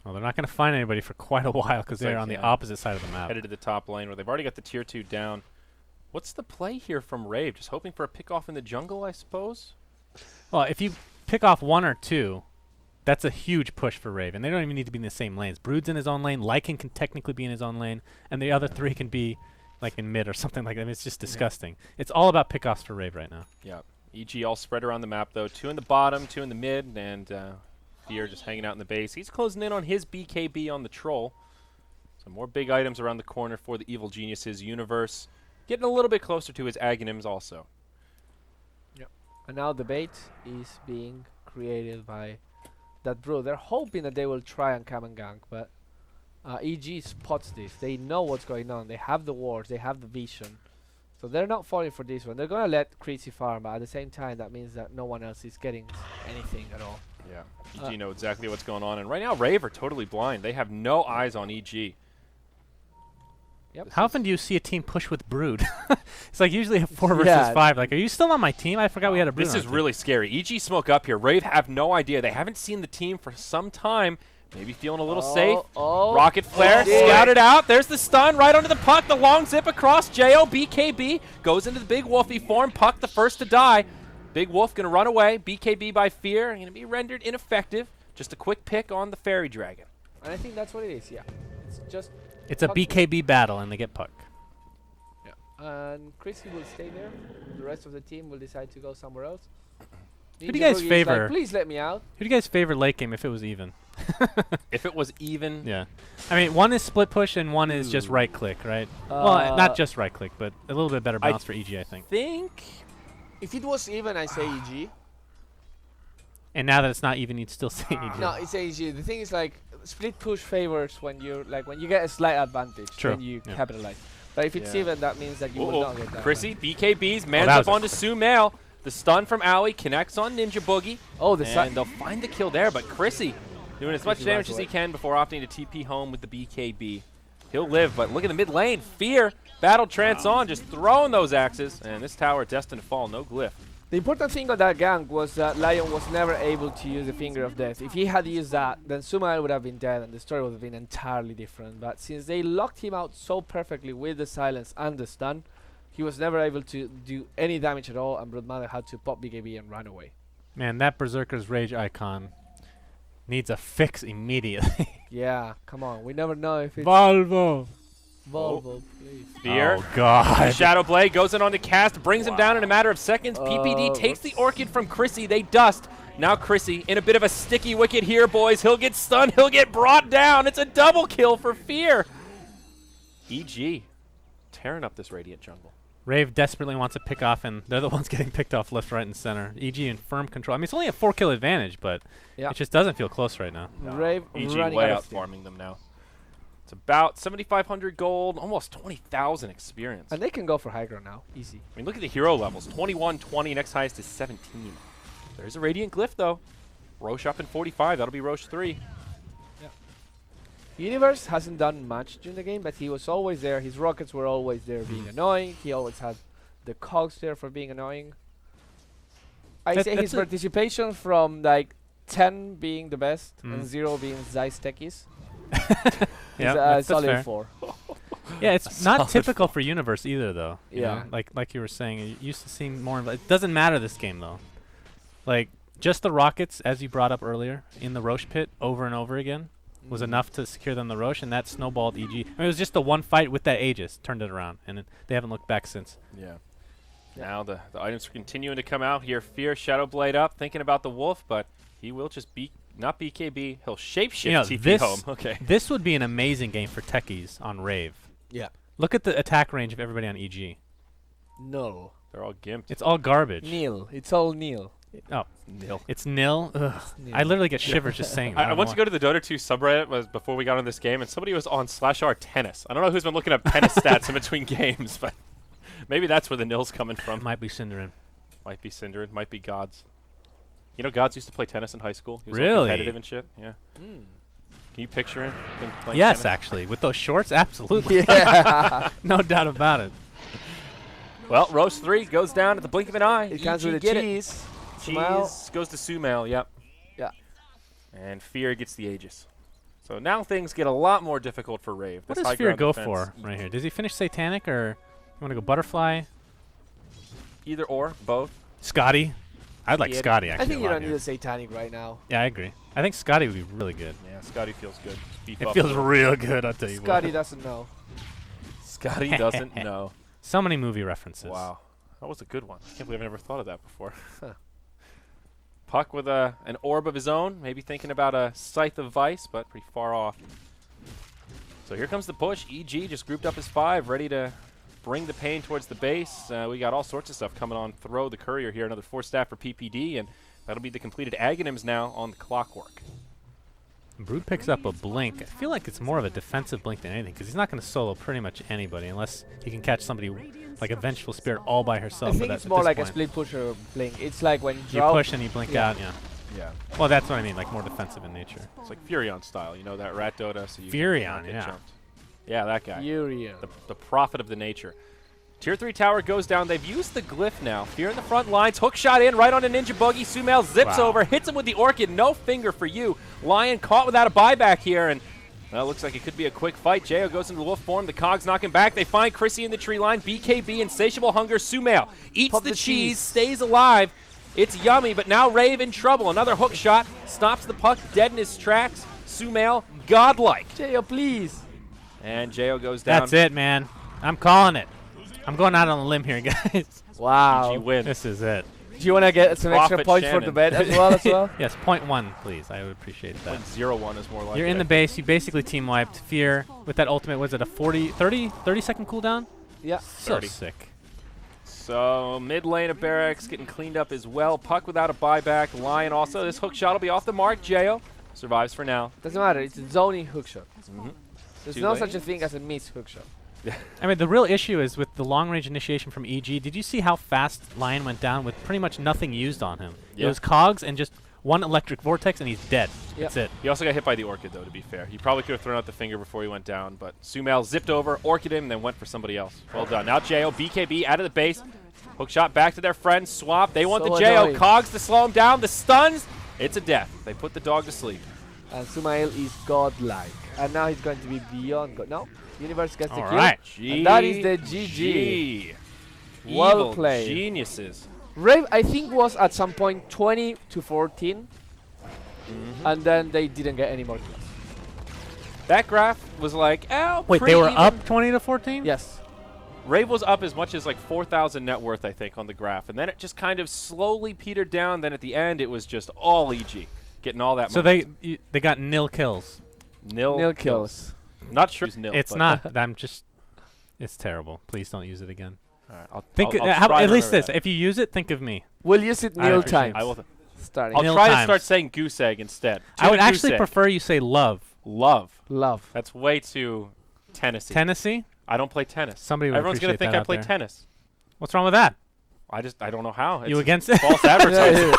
Well, they're not going to find anybody for quite a while because they're on the opposite side of the map. Headed to the top lane where they've already got the tier 2 down. What's the play here from Rave? Just hoping for a pick off in the jungle, I suppose? Well, if you pick off 1 or 2, that's a huge push for Rave. And they don't even need to be in the same lanes. Brood's in his own lane. Lycan can technically be in his own lane. And the other 3 can be like in mid or something like that. I mean, it's just disgusting. It's all about pickoffs for Rave right now. Yeah. EG all spread around the map, though. 2 in the bottom, 2 in the mid, and Fear just hanging out in the base. He's closing in on his BKB on the troll. Some more big items around the corner for the Evil Geniuses universe. Getting a little bit closer to his Aghanims also. Yep. And now the bait is being created by that Brew. They're hoping that they will try and come and gank, but EG spots this. They know what's going on. They have the wards. They have the vision. So they're not falling for this one. They're going to let Crazy farm, but at the same time, that means that no one else is getting anything at all. Yeah. EG know exactly what's going on. And right now, Rave are totally blind. They have no eyes on EG. Yep. How often do you see a team push with Brood? It's like usually a 4 versus 5. Like, are you still on my team? I forgot we had a Brood. This is really scary. EG smoke up here. Rave have no idea. They haven't seen the team for some time. Maybe feeling a little safe. Rocket flare, scouted out. There's the stun right onto the puck. The long zip across. JO, BKB goes into the big wolfy form. Puck the first to die. Big wolf going to run away. BKB by Fear. Going to be rendered ineffective. Just a quick pick on the fairy dragon. And I think that's what it is, yeah. It's just... It's a BKB battle, and they get puck. Yeah. And Chrissy will stay there. The rest of the team will decide to go somewhere else. Who do you guys favor? Like, please let me out. Who do you guys favor late game if it was even? If it was even... Yeah. I mean, one is split push and one is just right click, right? Well, not just right click, but a little bit better balance for EG, I think. If it was even, I say EG. And now that it's not even, you'd still say EG. No, it's EG. The thing is, like, split push favors when you when you get a slight advantage. True. Then you capitalize. But if it's even, that means that you will not get that. Chrissy, BKBs, mans up onto Sumail. The stun from Owie connects on Ninja Boogie. And they'll find the kill there, but Chrissy doing as much damage as he can before opting to TP home with the BKB. He'll live, but look at the mid lane. Fear, battle trance on, just throwing those axes. And this tower destined to fall, no glyph. The important thing on that gank was that Lion was never able to use the Finger of Death. If he had used that, then Sumail would have been dead and the story would have been entirely different. But since they locked him out so perfectly with the silence and the stun, he was never able to do any damage at all, and Broodmother had to pop BKB and run away. Man, that Berserker's Rage icon needs a fix immediately. Yeah, come on. We never know if it's... Volvo, please. Fear. Oh, God. Shadow Blade goes in on the cast, brings him down in a matter of seconds. PPD takes the Orchid from Chrissy. They dust. Now Chrissy in a bit of a sticky wicket here, boys. He'll get stunned. He'll get brought down. It's a double kill for Fear. EG tearing up this Radiant jungle. Rave desperately wants to pick off, and they're the ones getting picked off left, right, and center. EG in firm control. I mean, it's only a 4-kill advantage, but it just doesn't feel close right now. No. Rave EG running way out out farming them now. It's about 7,500 gold, almost 20,000 experience. And they can go for high ground now. Easy. I mean, look at the hero levels. 21, 20, next highest is 17. There's a Radiant Glyph, though. Roche up in 45. That'll be Roche 3. Universe hasn't done much during the game, but he was always there. His rockets were always there being annoying. He always had the cogs there for being annoying. I say his participation from like 10 being the best and 0 being Zeiss techies. Yeah, solid fair. 4. Yeah, it's not typical for Universe either, though. You Yeah. know? Like you were saying, you used to see more. It doesn't matter this game, though. Like, just the rockets, as you brought up earlier, in the Roche pit over and over again was enough to secure them the Roche, and that snowballed EG. I mean, it was just the one fight with that Aegis, turned it around, and they haven't looked back since. Yeah. Now the items are continuing to come out here. Fear, Shadow Blade up, thinking about the Wolf, but he will just not BKB. He'll shapeshift TP home. Okay. This would be an amazing game for techies on Rave. Yeah. Look at the attack range of everybody on EG. No. They're all gimped. It's all garbage. Nil. It's all nil. Nil. It's nil. Ugh. I literally get shivers just saying that. I went to go to the Dota 2 subreddit before we got on this game, and somebody was on /r tennis. I don't know who's been looking up tennis stats in between games, but maybe that's where the nil's coming from. Might be Cinderin. Might be Cinderin. Might be Gods. You know, Gods used to play tennis in high school. He was all Really? competitive and shit. Yeah. Can you picture him playing Yes, tennis? actually. With those shorts, absolutely. Yeah. No doubt about it. Well, Roast 3 goes down at the blink of an eye. It comes EG with get the it. cheese. Sumail. Cheese goes to Sumail, yep. Yeah. And Fear gets the Aegis. So now things get a lot more difficult for Rave. What This does high Fear ground go defense. for right here? Does he finish Satanic or you want to go Butterfly? Either or, both. Scotty? I'd like Yeah, Scotty actually. I think a you lot don't need here. a Satanic right now. Yeah, I agree. I think Scotty would be really good. Yeah, Scotty feels good. Beef It up feels a little. real good, I'll tell you Scotty what. doesn't know. Scotty doesn't know. So many movie references. Wow. That was a good one. I can't believe I never thought of that before. Huh. Puck with an orb of his own, maybe thinking about a Scythe of Vice, but pretty far off. So here comes the push. EG just grouped up as 5, ready to bring the pain towards the base. We got all sorts of stuff coming on. Throw the Courier here, another 4 staff for PPD, and that'll be the completed Aghanims now on the Clockwork. Brood picks up a Blink. I feel like it's more of a defensive Blink than anything because he's not going to solo pretty much anybody unless he can catch somebody like a Vengeful Spirit all by I herself. think but it's at more this like a point, split push or blink. It's like when you draw. push and you blink Yeah. out, yeah. Yeah. Well, that's what I mean, like more defensive in nature. It's like Furion style, you know, that Rat Dota. So you Furion, get yeah. jumped. Yeah, that guy. Uriel. The prophet of the nature. Tier 3 tower goes down. They've used the glyph now. Fear in the front lines. Hook shot in right on a Ninja Buggy. Sumail zips Wow. over, hits him with the Orchid. No finger for you. Lion caught without a buyback here, and well, looks like it could be a quick fight. Jo goes into wolf form. The Cogs knock him back. They find Chrissy in the tree line. BKB, Insatiable Hunger. Sumail eats Pop the the cheese, cheese. stays alive. It's yummy, but now Rave in trouble. Another hook shot. Stops the puck dead in his tracks. Sumail, godlike. Jo, please. And Jo goes down. That's it, man. I'm calling it. I'm going out on a limb here, guys. Wow. GG win. This is it. Do you want to get some extra Prophet points for the Shannon. bet as well? Yes, .1, please. I would appreciate that. 0-1 is more likely. You're in the base. You basically team wiped. Fear with that ultimate. Was it a 30 second cooldown? Yeah. So 30. sick. So mid lane of Barracks getting cleaned up as well. Puck without a buyback. Lion also. This hook shot will be off the mark. Jo survives for now. Doesn't matter. It's a zoning hookshot. There's Too no late. such a thing as a miss hookshot. I mean, the real issue is with the long-range initiation from EG. Did you see how fast Lion went down with pretty much nothing used on him? Yeah. It was cogs and just one electric vortex, and he's dead. Yep. That's it. He also got hit by the Orchid, though, to be fair. He probably could have thrown out the finger before he went down, but Sumail zipped over, Orchid him, and then went for somebody else. Well done. Now Jo, BKB out of the base. Hook shot back to their friend. Swap. They want So the Jo. annoying. Cogs to slow him down. The stuns. It's a death. They put the dog to sleep. And Sumail is godlike. And now he's going to be beyond god. No. Universe gets the All kill. right. And that is the GG. Well Evil played. geniuses. Rave, I think, was at some point 20 to 14. And then they didn't get any more kills. That graph was like, oh, Wait, pretty they were even. up 20 to 14? Yes. Rave was up as much as like 4,000 net worth, I think, on the graph. And then it just kind of slowly petered down. Then at the end, it was just all EG getting all that So money. they got nil kills. Nil kills. Not sure it's nil. It's but not. I'm just. It's terrible. Please don't use it again. All right, I'll, Think I'll, I'll how, try at to least remember this. If you use it, think of me. We'll use it I nil appreciate times. it. I will. Starting. I'll Nil try to times. start saying goose egg instead. I would Goose actually egg. prefer you say love. Love. Love. That's way too Tennessee. Tennessee? I don't play tennis. Somebody would Everyone's gonna appreciate think that I out play there. tennis. What's wrong with that? I don't know how. You It's against it? false advertising. Yeah,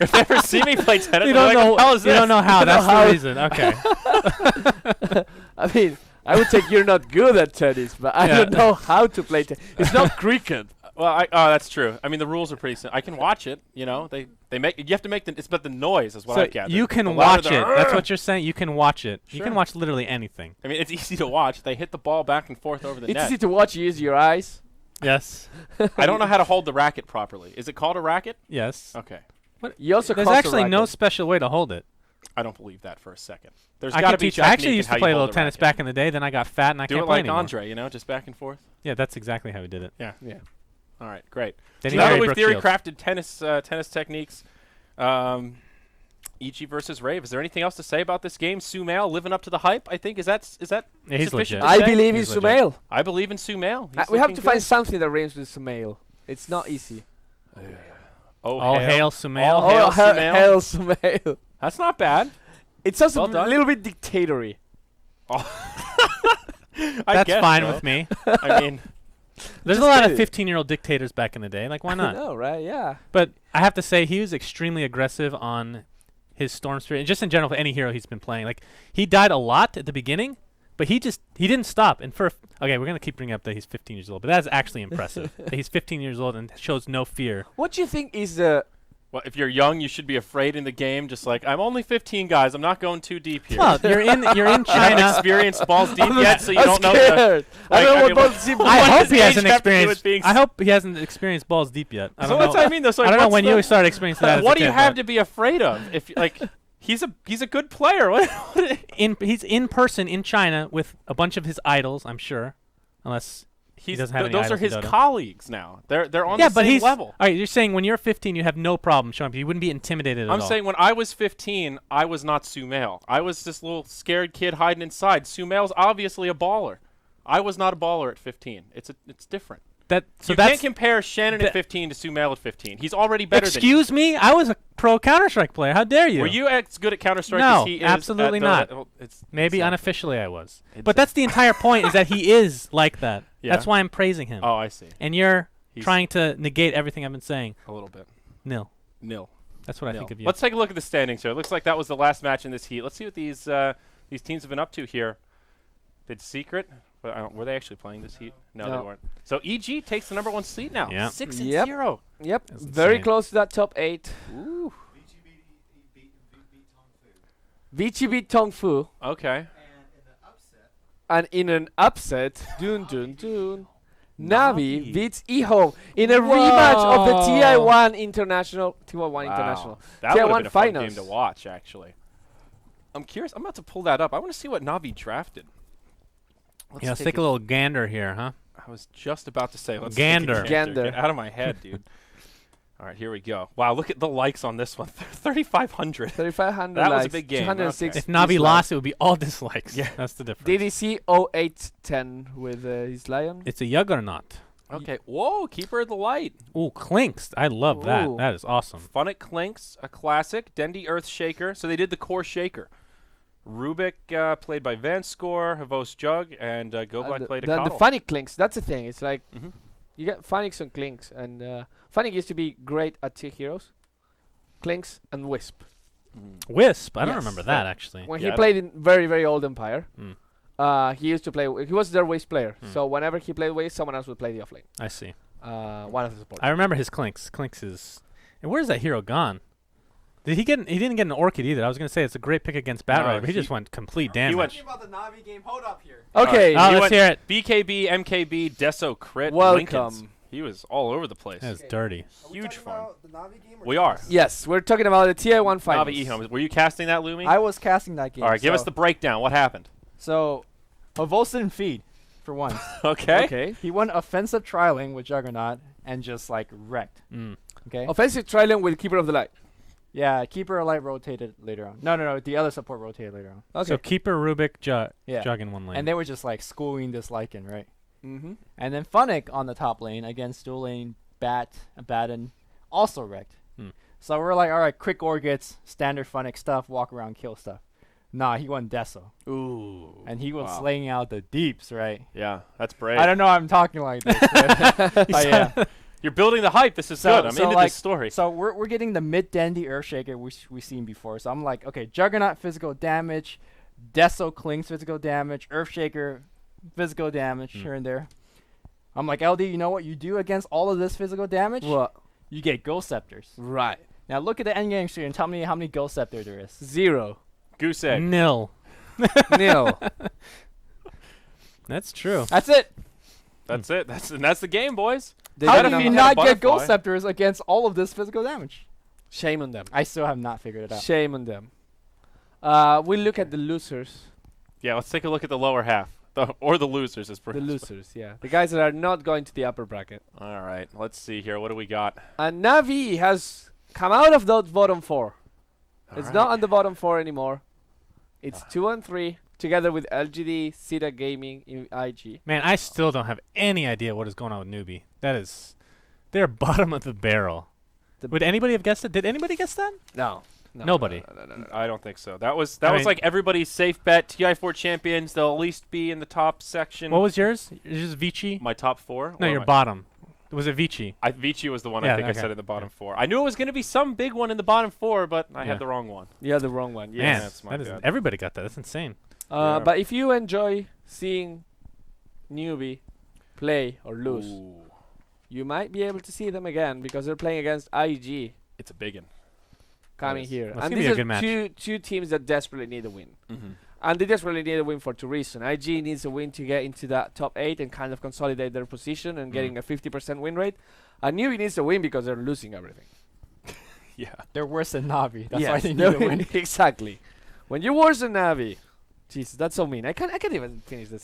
If they ever see me play tennis, You they're don't like, know. what the hell is You this? don't know how. You don't That's know the how. reason. Okay. I mean, I would take you're not good at tennis, but I Yeah. don't know how to play tennis. It's not cricket. Well, that's true. I mean, the rules are pretty simple. I can watch it. You know, they make you have to make it's about the noise is what So I've gathered. you The can louder watch the it. That's what you're saying. You can watch it. You Sure. can watch literally anything. I mean, it's easy to watch. They hit the ball back and forth over the It's net. easy to watch. You use your eyes. Yes. I don't know how to hold the racket properly. Is it called a racket? Yes. Okay. You also There's cross the actually no racket. special way to hold it. I don't believe that for a second. There's I got to can be teach you. I actually technique used in how to play a you little hold the tennis racket. back in the day. Then I got fat and I Do can't it play like anymore. Andre, you know, just back and forth. Yeah, that's exactly how we did it. Yeah. Yeah. All right, great. Then So he now that married we've Brooke theory Shields. crafted tennis techniques, EG versus Rave. Is there anything else to say about this game? Sumail living up to the hype. I think is that Yeah, he's sufficient legit. to I say? believe in He's legit. Sumail. I believe in Sumail. He's We have looking to find good. something that rhymes with Sumail. It's not easy. Oh, All hail Sumail. All hail Sumail. Hail Sumail. That's not bad. It's also Well a done. little bit dictatory. I That's guess fine so. with me. I mean, There's a Just lot of do it. 15-year-old dictators back in the day. Like, why I not? know, right? Yeah. But I have to say, he was extremely aggressive on his Storm Spirit, and just in general for any hero he's been playing. Like, he died a lot at the beginning, But he didn't stop. And okay, we're gonna keep bringing up that he's 15 years old, but that's actually impressive. That he's 15 years old and shows no fear. What do you think is the? Well, if you're young, you should be afraid in the game. Just like, I'm only 15, guys. I'm not going too deep here. Well, you're in You haven't China. experienced balls deep yet, so you I'm don't know. scared. I don't know what balls deep. I What hope does he age hasn't have to do with experienced. being I hope he hasn't experienced balls deep yet. I So don't that's know. what I mean, though. So I don't know what's when the- you started experiencing that. What do as a you kid, have but to be afraid of? If like, he's a good player. he's in person in China with a bunch of his idols, I'm sure, unless doesn't have any those are idols in his Dota. colleagues now. They're on yeah, the but same he's level. All right, you're saying when you're 15, you have no problem showing up. You wouldn't be intimidated at all. I'm saying when I was 15, I was not Sumail. I was this little scared kid hiding inside. Sumail's obviously a baller. I was not a baller at 15. It's different. You can't compare Shannon at 15 to Sumail at 15. He's already better than you. Excuse me? I was a pro Counter-Strike player. How dare you? Were you as good at Counter-Strike No, as he is? absolutely not. Maybe not. unofficially I was. It's But that's the entire point, is that he is like that. Yeah. That's why I'm praising him. Oh, I see. And you're He's trying to negate everything I've been saying. a little bit. Nil. Nil. That's what I Nil. think of you. Let's take a look at the standings here. It looks like that was the last match in this heat. Let's see what these teams have been up to here. Did Secret? Were they actually playing this heat? No, No. they weren't. So EG takes the #1 seed now. Yeah. 6-0. Yep, That's very insane. close to that top 8. Ooh. Vici beat Tong Fu, Okay. and in an upset, Navi beats eHome in a rematch of the TI1 International. International. That would have TI1 been a fun finals. game to watch, actually. I'm curious. I'm about to pull that up. I want to see what Navi drafted. Yeah, let's take a little gander here, huh? I was just about to say, let's Gander. take a gander. Gander. Get out of my head, dude. All right, here we go. Wow, look at the likes on this one. 3,500. 3,500 That was a likes, big game. 206 If Navi dislikes. lost, it would be all dislikes. Yeah. That's the difference. DDC 0810 with his lion. It's a Juggernaut. Okay. Whoa, Keeper of the Light. Ooh, Clinks. I love that. Ooh. That is awesome. Funnick Clinks, a classic. Dendy Earthshaker. So they did the core shaker. Rubik played by Vanscore, Havos Jug, and Goblack played a the Coddle. Funny Clinks, that's the thing. It's like Mhm. you get Funnics and Clinks, and Funnick used to be great at T Heroes. Clinks and Wisp. Wisp. I don't Yes. remember that, actually. When Yeah, he played in very, very old Empire, Mm. he used to play. He was their Wisp player. Mm. So whenever he played Wisp, someone else would play the offlane. I see. One of the supports. I remember his Clinks. Clinks is... And where's that hero gone? Did he get? He didn't get an Orchid either. I was going to say it's a great pick against Bat No, Rider, but he he- just went complete damage. went- Talking about the Navi game. Hold up here. Okay, Oh, He let's went hear it. BKB, MKB, Deso, Crit, Welcome. Lincolns. He was all over the place. That was dirty. Are we Huge talking fun. about the Navi game or We are. just- yes, we're talking about the TI1 finals. Navi Ehome. Were you casting that, Lumi? I was casting that game. All right, give us so- the breakdown. What happened? So, Havos didn't feed, for once. Okay. Okay. He went offensive trialing with Juggernaut and just like wrecked. Mm. Okay. Offensive Trillium with Keeper of the Light. Yeah, Keeper of Light rotated later on. No, the other support rotated later on. Okay. So Keeper, Rubik, Yeah. Jug in one lane. And they were just like schooling this Lycan, right? Mm-hmm. And then Funnick on the top lane against dual lane Batten also wrecked. Hmm. So we're like, all right, quick Orgits, standard Funnick stuff, walk around, kill stuff. Nah, he went Deso. Ooh. And he was Wow. slaying out the deeps, right? Yeah, that's brave. I don't know, I'm talking like this. But yeah. You're building the hype. This is So- good. I'm so into like- this story. So we're getting the mid dandy Earthshaker we've seen before. So I'm like, okay, Juggernaut physical damage, Deso clings physical damage, Earthshaker physical damage here and there. I'm like, LD, you know what you do against all of this physical damage? What? You get Ghost Scepters. Right. Now look at the endgame screen and tell me how many Ghost Scepter there is. 0. Goose egg. Nil. Nil. That's true. That's it. That's it. That's the game, boys. They How don't do know you how- not Butterfly. get Ghost Scepters against all of this physical damage? Shame on them. I still have not figured it out. Shame on them. We look at the losers. Yeah, let's take a look at the lower half. Or the losers, as The Bruno losers, yeah. The guys that are not going to the upper bracket. All right, let's see here. What do we got? And Navi has come out of the bottom 4. It's All not right. on the bottom 4 anymore. It's 2 and 3, together with LGD, Sita Gaming, in IG. Man, I still don't have any idea what is going on with Newbie. That is... They're bottom of the barrel. The Would anybody have guessed it? Did anybody guess that? No. Nobody. No. I don't think so. That was I was mean- like everybody's safe bet. TI4 champions. They'll at least be in the top section. What was yours? Yours is Vici? my top 4? No, Or your my- bottom. Was it Vici? Vici was the one Yeah, I think okay. I said in the bottom 4. I knew it was going to be some big one in the bottom 4, but I Yeah. had the wrong one. You had the wrong one. Yeah, Man, that's my that is, bad. everybody got that. That's insane. Yeah. But if you enjoy seeing newbie play or lose, Ooh, you might be able to see them again because they're playing against IG it's a big one. coming is. here. That's And gonna be these a are good match. two teams that desperately need a win. Mm-hmm. And they desperately need a win for two reasons. IG needs a win to get into that top 8 and kind of consolidate their position and getting a 50% win rate. And Newbie needs a win because they're losing everything. Yeah. They're worse than Navi. That's why Yes, they need no, to win. exactly. When you're worse than Navi, Jesus, that's so mean. I can't even finish this.